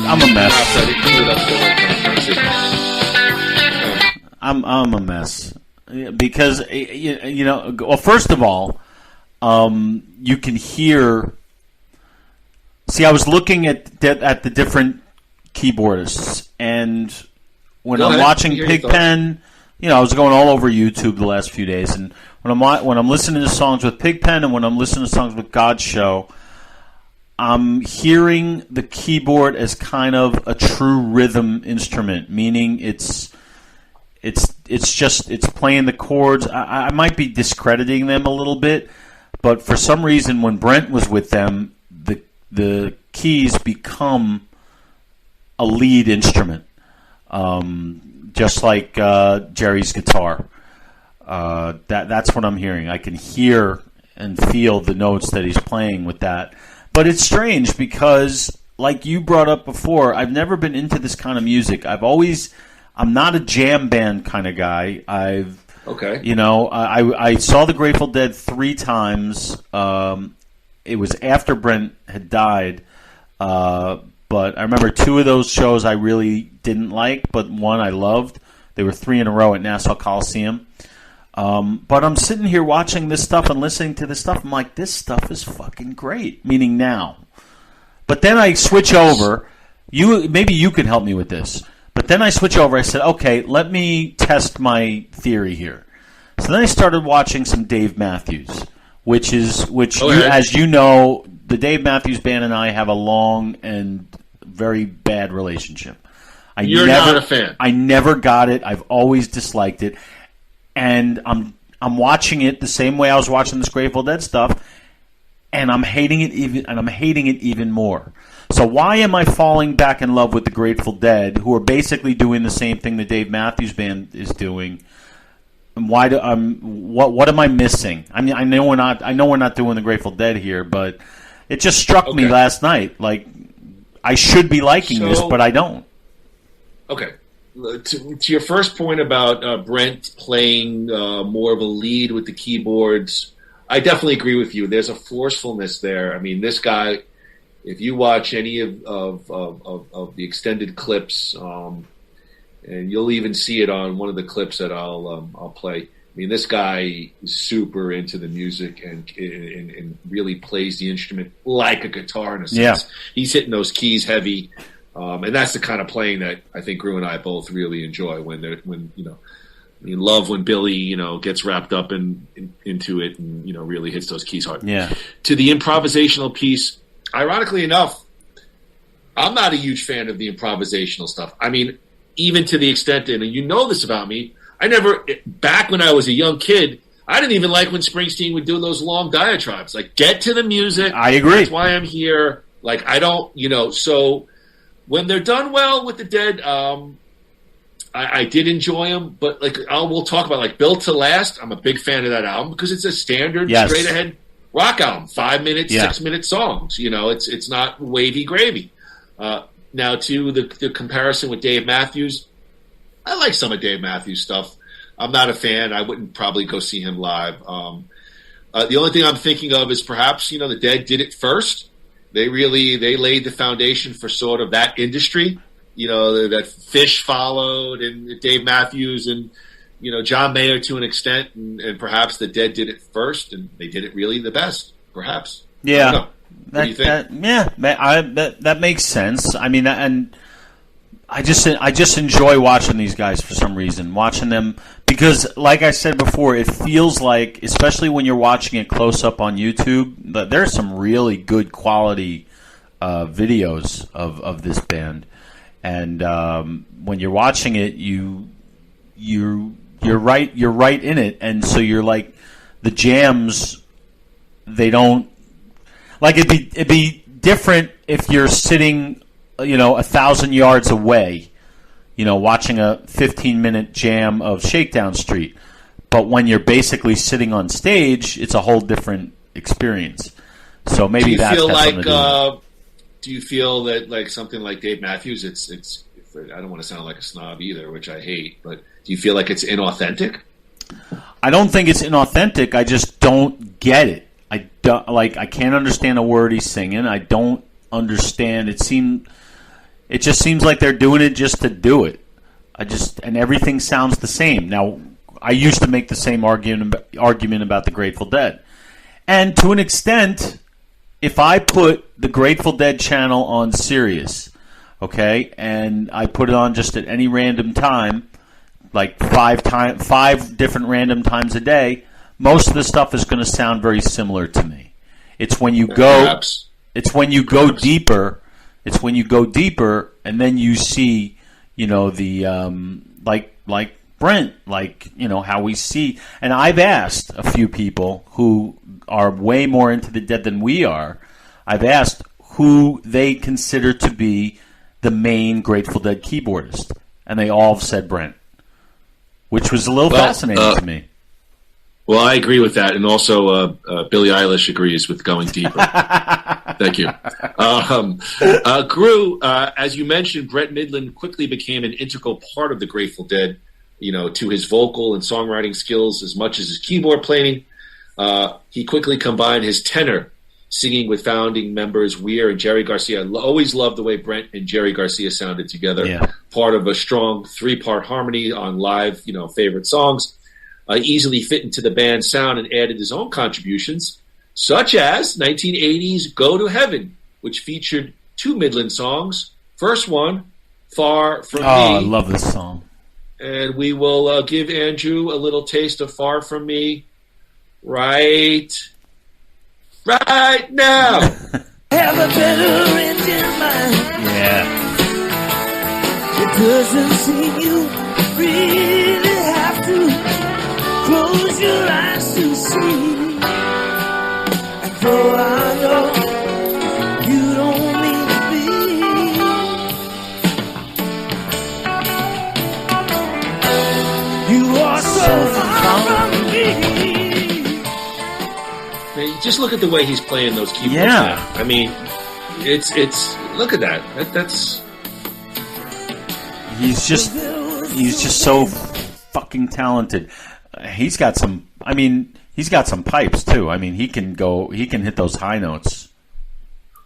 I'm a mess. I'm a mess. Because, you know, well, first of all, you can hear... See, I was looking at the different keyboardists, and when I'm watching Pigpen, you know, I was going all over YouTube the last few days, and when I'm listening to songs with Pigpen and when I'm listening to songs with God's Show, I'm hearing the keyboard as kind of a true rhythm instrument, meaning it's playing the chords. I might be discrediting them a little bit, but for some reason, when Brent was with them, the keys become a lead instrument, just like Jerry's guitar. That's what I'm hearing. I can hear and feel the notes that he's playing with that. But it's strange because, like you brought up before, I've never been into this kind of music. I'm not a jam band kind of guy. You know, I saw the Grateful Dead 3 times. It was after Brent had died, but I remember 2 of those shows I really didn't like, but one I loved. They were 3 in a row at Nassau Coliseum. But I'm sitting here watching this stuff and listening to this stuff. I'm like, this stuff is fucking great, meaning now. But then I switch over. Maybe you could help me with this. But then I switch over. I said, okay, let me test my theory here. So then I started watching some Dave Matthews. As you know, the Dave Matthews Band and I have a long and very bad relationship. You're not a fan. I never got it. I've always disliked it, and I'm watching it the same way I was watching this Grateful Dead stuff, and I'm hating it even more. So why am I falling back in love with the Grateful Dead, who are basically doing the same thing the Dave Matthews Band is doing? Why do what am I missing? I mean, I know we're not doing the Grateful Dead here, but it just struck me last night. Like, I should be liking this, but I don't. Okay, to your first point about Brent playing more of a lead with the keyboards, I definitely agree with you. There's a forcefulness there. I mean, this guy, if you watch any of the extended clips. And you'll even see it on one of the clips that I'll play. I mean, this guy is super into the music and really plays the instrument like a guitar in a sense. Yeah. He's hitting those keys heavy, and that's the kind of playing that I think Groo and I both really enjoy. When Billy gets wrapped up into it and really hits those keys hard. Yeah. To the improvisational piece, ironically enough, I'm not a huge fan of the improvisational stuff. I mean, even to the extent, and you know this about me, back when I was a young kid, I didn't even like when Springsteen would do those long diatribes. Like, get to the music. I agree. That's why I'm here. Like, I don't, so when they're done well with the Dead, I did enjoy them, but we'll talk about, like, Built to Last. I'm a big fan of that album because it's a standard, straight ahead rock album, 5 minutes, 6 minute songs. It's not wavy gravy. Now, to the comparison with Dave Matthews, I like some of Dave Matthews' stuff. I'm not a fan. I wouldn't probably go see him live. The only thing I'm thinking of is perhaps, the Dead did it first. They laid the foundation for sort of that industry. That Fish followed and Dave Matthews and, John Mayer to an extent. And perhaps the Dead did it first and they did it really the best, perhaps. Yeah. What do you think? That makes sense. I mean, and I just enjoy watching these guys for some reason. Watching them because, like I said before, it feels like, especially when you're watching it close up on YouTube, that there's some really good quality videos of this band. And when you're watching it, you're right in it, and so you're like the jams. They don't. Like, it'd be different if you're sitting, 1,000 yards away, watching a 15-minute jam of Shakedown Street. But when you're basically sitting on stage, it's a whole different experience. So maybe that's something to do. Do you feel that, like, something like Dave Matthews, it's I don't want to sound like a snob either, which I hate, but do you feel like it's inauthentic? I don't think it's inauthentic. I just don't get it. I don't I can't understand a word he's singing. I don't understand. It just seems like they're doing it just to do it. And everything sounds the same. Now, I used to make the same argument about the Grateful Dead. And to an extent, if I put the Grateful Dead channel on Sirius, okay, and I put it on just at any random time, like 5 different random times a day, most of the stuff is going to sound very similar to me. It's when you go deeper. It's when you go deeper, and then you see, the like Brent, how we see. And I've asked a few people who are way more into the Dead than we are. I've asked who they consider to be the main Grateful Dead keyboardist, and they all have said Brent, which was a little fascinating to me. Well, I agree with that, and also Billie Eilish agrees with going deeper. Thank you. Groo, as you mentioned, Brent Mydland quickly became an integral part of the Grateful Dead, to his vocal and songwriting skills as much as his keyboard playing. He quickly combined his tenor, singing with founding members Weir and Jerry Garcia. I always loved the way Brent and Jerry Garcia sounded together, part of a strong 3-part harmony on live, favorite songs. Easily fit into the band's sound and added his own contributions, such as 1980's Go to Heaven, which featured 2 Mydland songs. First one, Far From Me. Oh, I love this song. And we will give Andrew a little taste of Far From Me right now. Have a better end in mind. Yeah. It doesn't seem you really have to close your eyes to see. And though I know you don't mean to be, you are so far from me. Man, just look at the way he's playing those keyboards. Yeah. Now. I mean, it's look at that. That's he's just so fucking talented. He's got some pipes too. I mean, he can hit those high notes.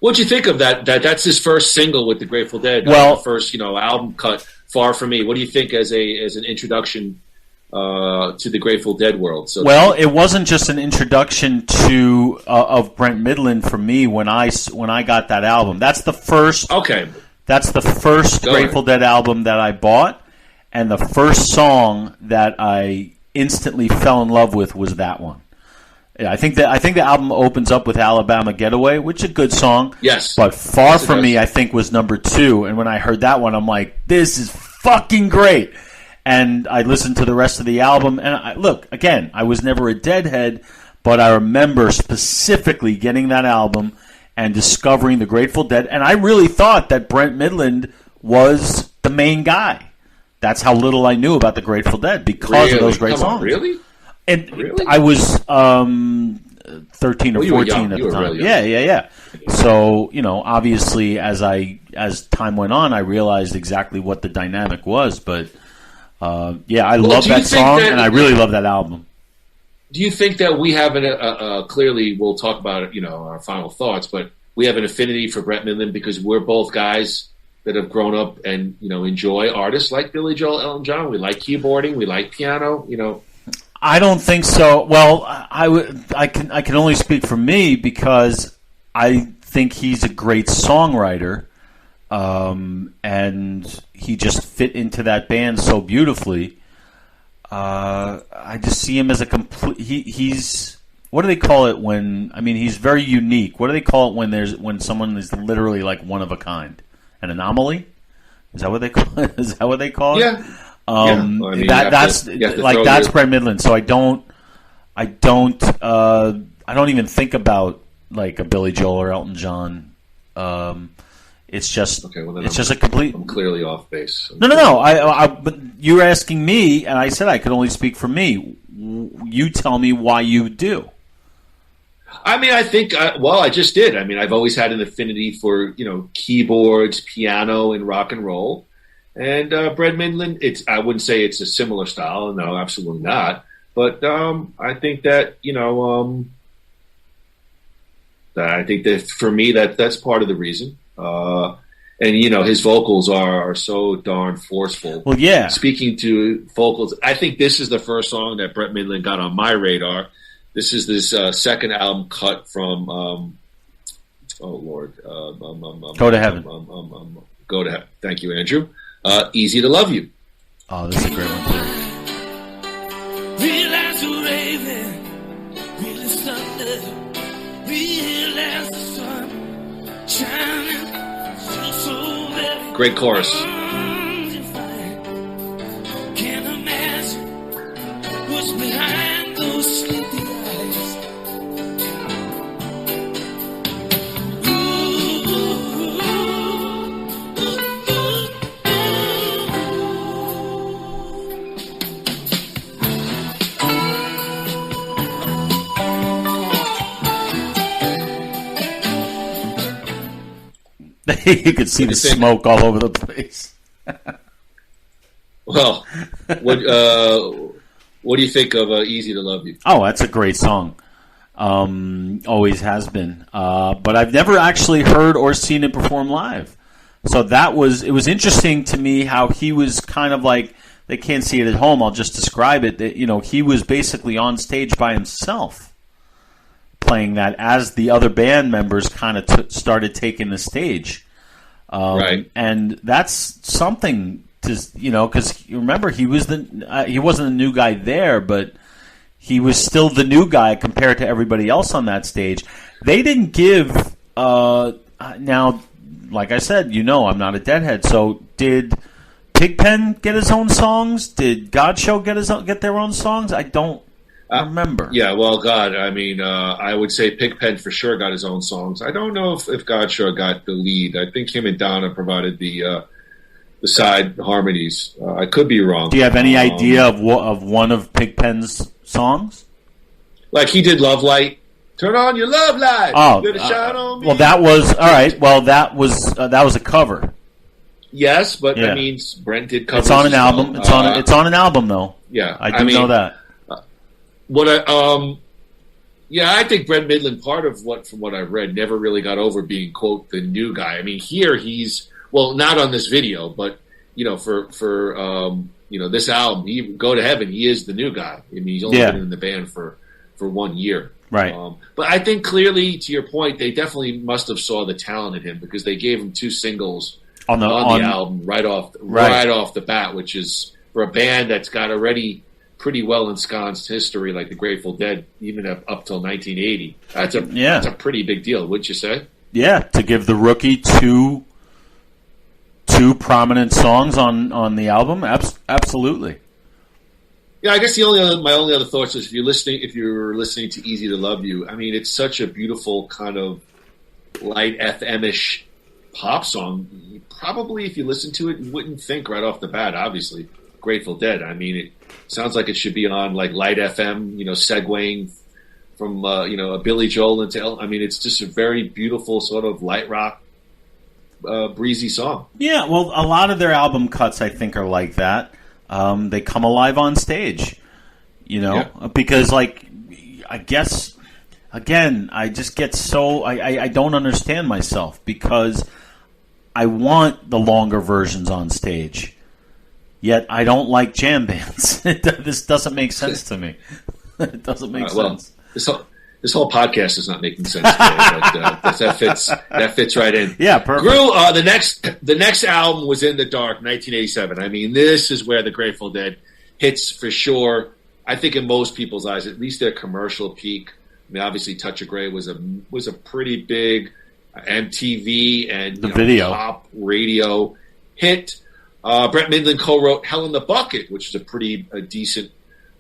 What'd you think of that? That's his first single with the Grateful Dead. Well, first, album cut, Far From Me. What do you think as an introduction to the Grateful Dead world? So it wasn't just an introduction to of Brent Mydland for me when I got that album. That's the first. Okay. That's the first Grateful Dead album that I bought, and the first song that I instantly fell in love with was that one. I think the album opens up with Alabama Getaway, which is a good song. Yes. But Far From Me, I think, was number 2. And when I heard that one, I'm like, this is fucking great. And I listened to the rest of the album. And I was never a Deadhead, but I remember specifically getting that album and discovering the Grateful Dead. And I really thought that Brent Mydland was the main guy. That's how little I knew about the Grateful Dead because of those great songs. Really? And really? I was 13 or 14 at the time. Really yeah. So, obviously as time went on, I realized exactly what the dynamic was. But, I love that song, and I really love that album. Do you think that we have clearly we'll talk about it, our final thoughts, but we have an affinity for Brent Mydland because we're both guys that have grown up and enjoy artists like Billy Joel, Elton John. We like keyboarding, we like piano. I don't think so. Well, I can only speak for me because I think he's a great songwriter, and he just fit into that band so beautifully. I just see him as a complete. He's what do they call it when? I mean, he's very unique. What do they call it when someone is literally like one of a kind? An anomaly? Is that what they call it? Is that what they call it? Yeah. That's Brent Mydland. So I don't even think about like a Billy Joel or Elton John. It's just a complete. I'm clearly off base. No. But you're asking me, and I said I could only speak for me. You tell me why you do. I mean, I think, I just did. I mean, I've always had an affinity for, keyboards, piano, and rock and roll. And Brent Mydland, I wouldn't say it's a similar style. No, absolutely not. But I think that, I think that for me, that's part of the reason. And, his vocals are so darn forceful. Well, yeah. Speaking to vocals, I think this is the first song that Brett Mydland got on my radar. This is this second album cut from, oh, Lord. Go to Heaven. Go to Heaven. Thank you, Andrew. Easy to Love You. Oh, this is a great one, too. Realize the raven, really thunder. Realize the sun shining so very. Great chorus. Can't imagine what's behind those sleepy eyes. You could see the smoke all over the place. Well, what do you think of Easy to Love You? Oh, that's a great song. Always has been. But I've never actually heard or seen it perform live. So it was interesting to me how he was kind of like, they can't see it at home, I'll just describe it, that, he was basically on stage by himself playing that as the other band members kind of started taking the stage. Right. And that's something to, because remember, he wasn't a new guy there, but he was still the new guy compared to everybody else on that stage. They didn't give, now, like I said, I'm not a Deadhead, so did Pigpen get his own songs? Did Godshow get their own songs? I don't remember. Yeah, well, God, I mean, I would say Pigpen for sure got his own songs. I don't know if Godshow got the lead. I think him and Donna provided the side harmonies. I could be wrong. Do you have any idea of one of Pigpen's songs? Like he did Love Light. Turn on your love light. Oh, Let it shine on me. Well, that was all right. Well, that was a cover. Yes, but yeah. I mean, Brent did cover. It's on an album. It's on an album, though. Yeah, I know that. I think Brett Mydland, from what I've read, never really got over being, quote, the new guy. I mean, here he's, well, not on this video, but, for this album, Go to Heaven, he is the new guy. I mean, he's only been in the band for 1 year. Right. But I think clearly, to your point, they definitely must have saw the talent in him because they gave him 2 singles on the album right off the bat, which is, for a band that's got already pretty well ensconced history like the Grateful Dead, even up till 1980. That's a pretty big deal, wouldn't you say? Yeah, to give the rookie two prominent songs on the album, absolutely. Yeah, I guess my only other thoughts is if you're listening to Easy to Love You, I mean, it's such a beautiful kind of light FM-ish pop song. Probably, if you listen to it, you wouldn't think right off the bat, obviously, Grateful Dead. I mean, it sounds like it should be on like Light FM, segueing from a Billy Joel into. I mean, it's just a very beautiful sort of light rock, breezy song. Yeah, well, a lot of their album cuts I think are like that. They come alive on stage, because like I guess again I just get so I don't understand myself because I want the longer versions on stage. Yet I don't like jam bands. This doesn't make sense to me. It doesn't make sense. This whole podcast is not making sense to me, but that fits right in. Yeah, perfect. Groo, the next album was In the Dark, 1987. I mean, this is where the Grateful Dead hits for sure. I think in most people's eyes, at least their commercial peak. I mean, obviously, Touch of Grey was a pretty big MTV and video pop radio hit. Brett Mydland co-wrote Hell in the Bucket, which is a pretty decent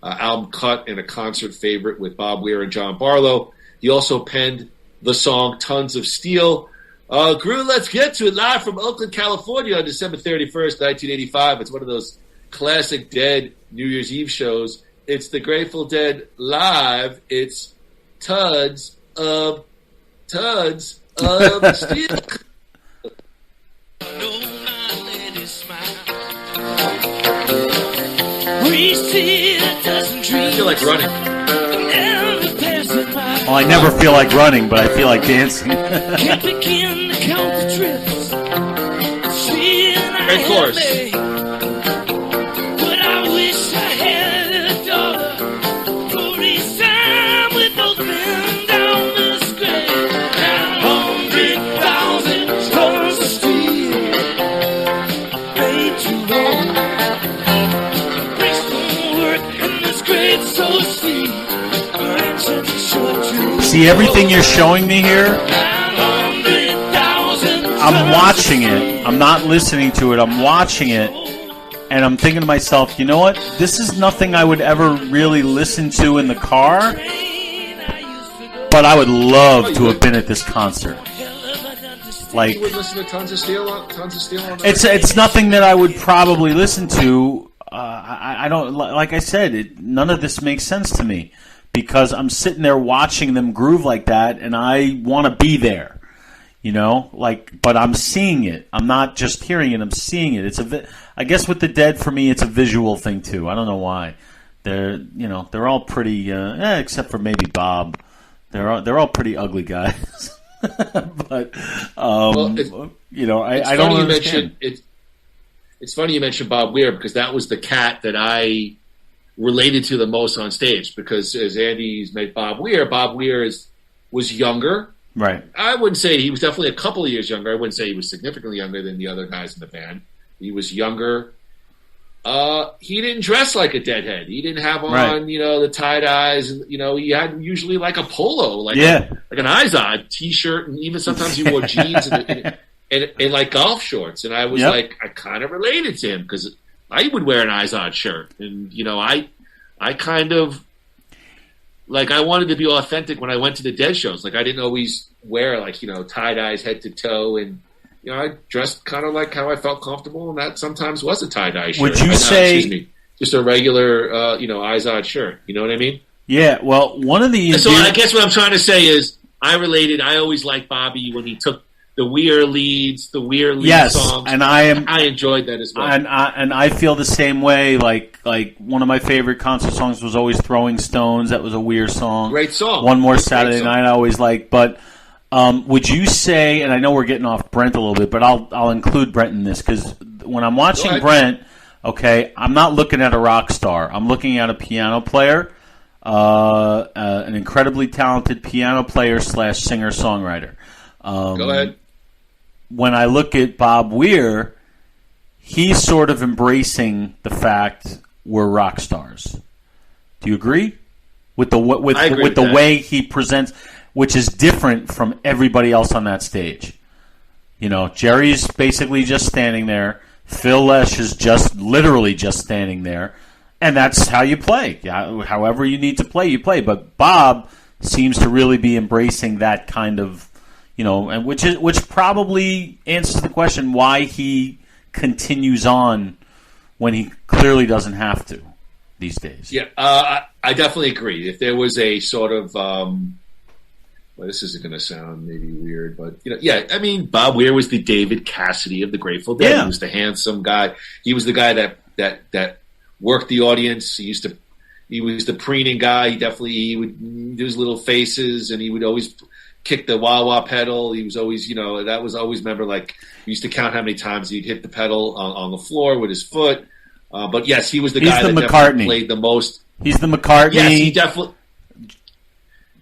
album cut and a concert favorite with Bob Weir and John Barlow. He also penned the song Tons of Steel. Groo, let's get to it. Live from Oakland, California on December 31st, 1985. It's one of those classic Dead New Year's Eve shows. It's the Grateful Dead live. It's Tons of Steel. We see a dozen dreams feel like running. Well, I never feel like running, but I feel like dancing. Can't begin to count the trips. Great chorus. But I wish I had a daughter for each time with those men down the street. 100,000 tons of steel. Way too long. Bricks don't work and this grade so steep. See everything you're showing me here? I'm watching it. I'm not listening to it. I'm watching it. And I'm thinking to myself, you know what? This is nothing I would ever really listen to in the car. But I would love to have been at this concert. Like, you would listen to Tons of Steel on that? It's nothing that I would probably listen to. I don't, like I said, none of this makes sense to me. Because I'm sitting there watching them groove like that, and I want to be there, you know. But I'm seeing it. I'm not just hearing it. I'm seeing it. I guess with the Dead for me, it's a visual thing too. I don't know why. They're all pretty, except for maybe Bob. They're all pretty ugly guys. But I don't understand. It's funny you mentioned Bob Weir because that was the cat that I related to the most on stage because as Andy's met Bob Weir was younger. Right. I wouldn't say he was definitely a couple of years younger. I wouldn't say he was significantly younger than the other guys in the band. He was younger. He didn't dress like a Deadhead. He didn't have on, the tie-dyes. He had usually like a polo, like an Izod t-shirt, and even sometimes he wore jeans and like golf shorts. And I was I kind of related to him because I would wear an Izod shirt, and I kind of I wanted to be authentic when I went to the Dead shows. Like I didn't always wear tie dyes head to toe, and I dressed kind of like how I felt comfortable, and that sometimes was a tie dye shirt. Would you say just a regular Izod shirt? You know what I mean? Yeah. Well, one of the so I guess what I'm trying to say is I related. I always liked Bobby when he took the Weir leads, songs. And I enjoyed that as well. And I feel the same way. Like one of my favorite concert songs was always "Throwing Stones." That was a Weir song. Great song. One More Saturday Night I always liked. But would you say? And I know we're getting off Brent a little bit, but I'll include Brent in this because when I'm watching Brent, okay, I'm not looking at a rock star. I'm looking at a piano player, an incredibly talented piano player / singer songwriter. Go ahead. When I look at Bob Weir, he's sort of embracing the fact we're rock stars. Do you agree with the way he presents, which is different from everybody else on that stage? Jerry's basically just standing there. Phil Lesh is literally just standing there, and that's how you play. However you need to play, you play. But Bob seems to really be embracing that kind of. And which probably answers the question why he continues on when he clearly doesn't have to these days. Yeah, I definitely agree. If there was a sort of, this isn't going to sound maybe weird, but I mean, Bob Weir was the David Cassidy of the Grateful Dead. Yeah. He was the handsome guy. He was the guy that worked the audience. He was the preening guy. He would do his little faces, and he would always kick the wah-wah pedal. He was always, that was always, remember, we used to count how many times he'd hit the pedal on the floor with his foot. But yes, he was the guy that definitely played the most. He's the McCartney. Yes, he definitely.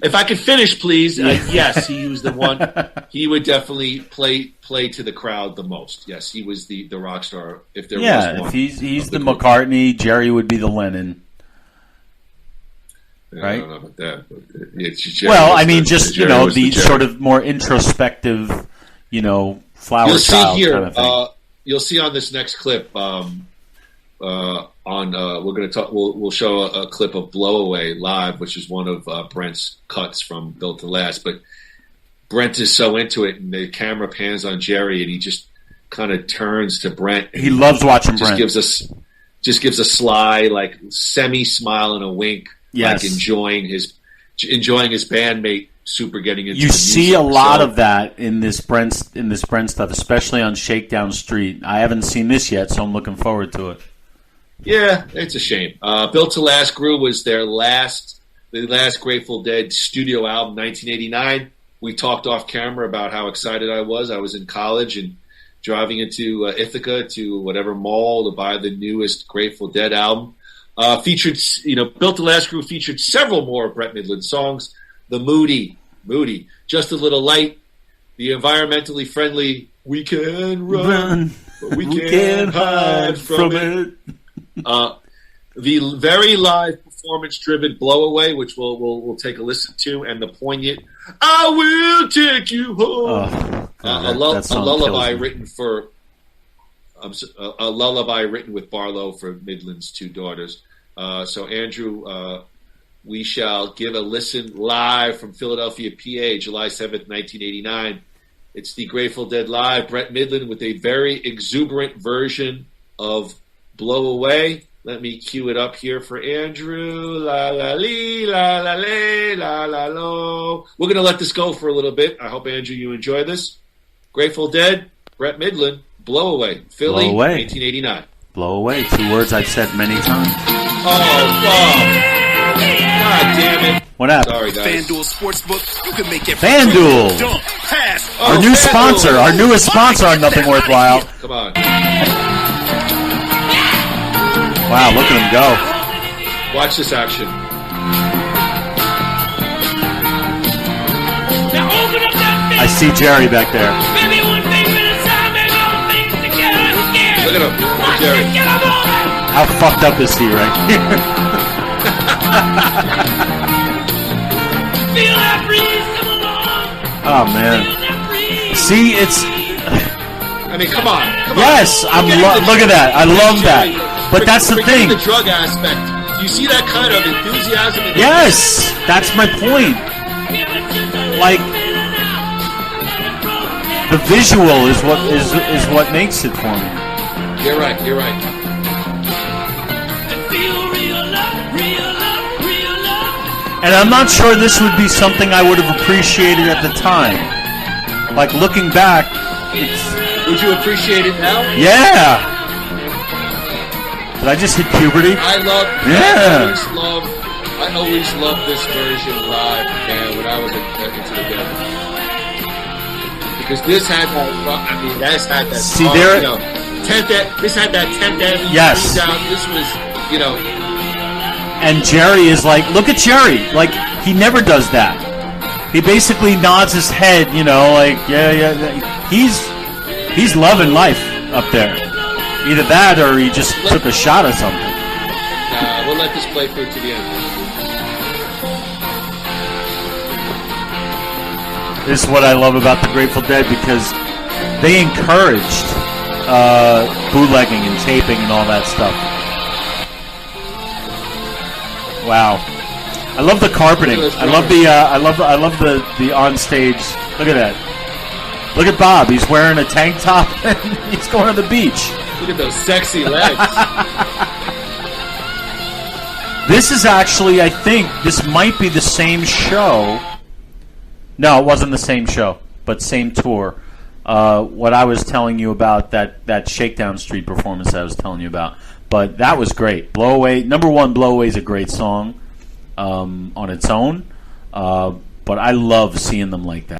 If I could finish, please. Yes, he was the one. He would definitely play to the crowd the most. Yes, he was the rock star. If there was one. If he's the McCartney, Jerry would be the Lennon. Right? I don't know about that. But the sort of more introspective, flower child kind of thing. You'll see on this next clip. We're going to talk. We'll show a clip of "Blow Away" live, which is one of Brent's cuts from "Built to Last." But Brent is so into it, and the camera pans on Jerry, and he just kind of turns to Brent. He loves watching Brent. Gives a sly, semi smile and a wink. Yes. Enjoying his bandmate super getting into. You see a lot of that in this Brent stuff, especially on Shakedown Street. I haven't seen this yet, so I'm looking forward to it. Yeah, it's a shame. Built to Last Groo was the last Grateful Dead studio album, 1989. We talked off camera about how excited I was. I was in college and driving into Ithaca to whatever mall to buy the newest Grateful Dead album. Featured, Built to Last Groo featured several more Brett Mydland songs. The Moody, Just a Little Light, the environmentally friendly We Can Run, but we can't hide from it. The very live performance-driven Blow Away, which we'll take a listen to, and the poignant I Will Take You Home. A lullaby written with Barlow for Mydland's two daughters. So Andrew, we shall give a listen live from Philadelphia, PA, July 7th, 1989. It's the Grateful Dead live, Brett Mydland with a very exuberant version of Blow Away. Let me cue it up here for Andrew. La la lee, la la lay, la la lo. We're going to let this go for a little bit. I hope, Andrew, you enjoy this. Grateful Dead, Brett Mydland, Blow Away, Philly, Blow Away. 1989. Blow Away, 2 words I've said many times. Oh, God damn it. What happened? Sorry, guys. FanDuel Sportsbook, you can make it. FanDuel! Jump, pass. Our new sponsor, our newest sponsor on Nothing Worthwhile. Come on. Wow, look at him go. Watch this action. I see Jerry back there. Look at him. Look, Jerry. How fucked up is he right here? Oh, man. See, it's... I mean, come on. Yes, look at that. I love that. But that's the thing. The drug aspect. You see that kind of enthusiasm? Yes, that's my point. Like, the visual is what makes it for me. You're right. You're right. And I'm not sure this would be something I would have appreciated at the time. Like, looking back, would you appreciate it now? Yeah. Did I just hit puberty? I always loved this version live, man, when I was into the Dead. Because this had that. See, this had that 10 deadly. Yes. This was, And Jerry is like, look at Jerry. Like, he never does that. He basically nods his head, like, yeah. He's loving life up there. Either that or he just took a shot of something. Nah, we'll let this play through to the end. This is what I love about the Grateful Dead, because they encouraged bootlegging and taping and all that stuff. Wow. I love the carpeting. I love the on stage. Look at that. Look at Bob. He's wearing a tank top and he's going to the beach. Look at those sexy legs. This is actually, I think, this might be the same show. No, it wasn't the same show, but same tour. What I was telling you about, that Shakedown Street performance I was telling you about. But that was great. Blow Away, number one, Blow Away is a great song on its own. But I love seeing them like that.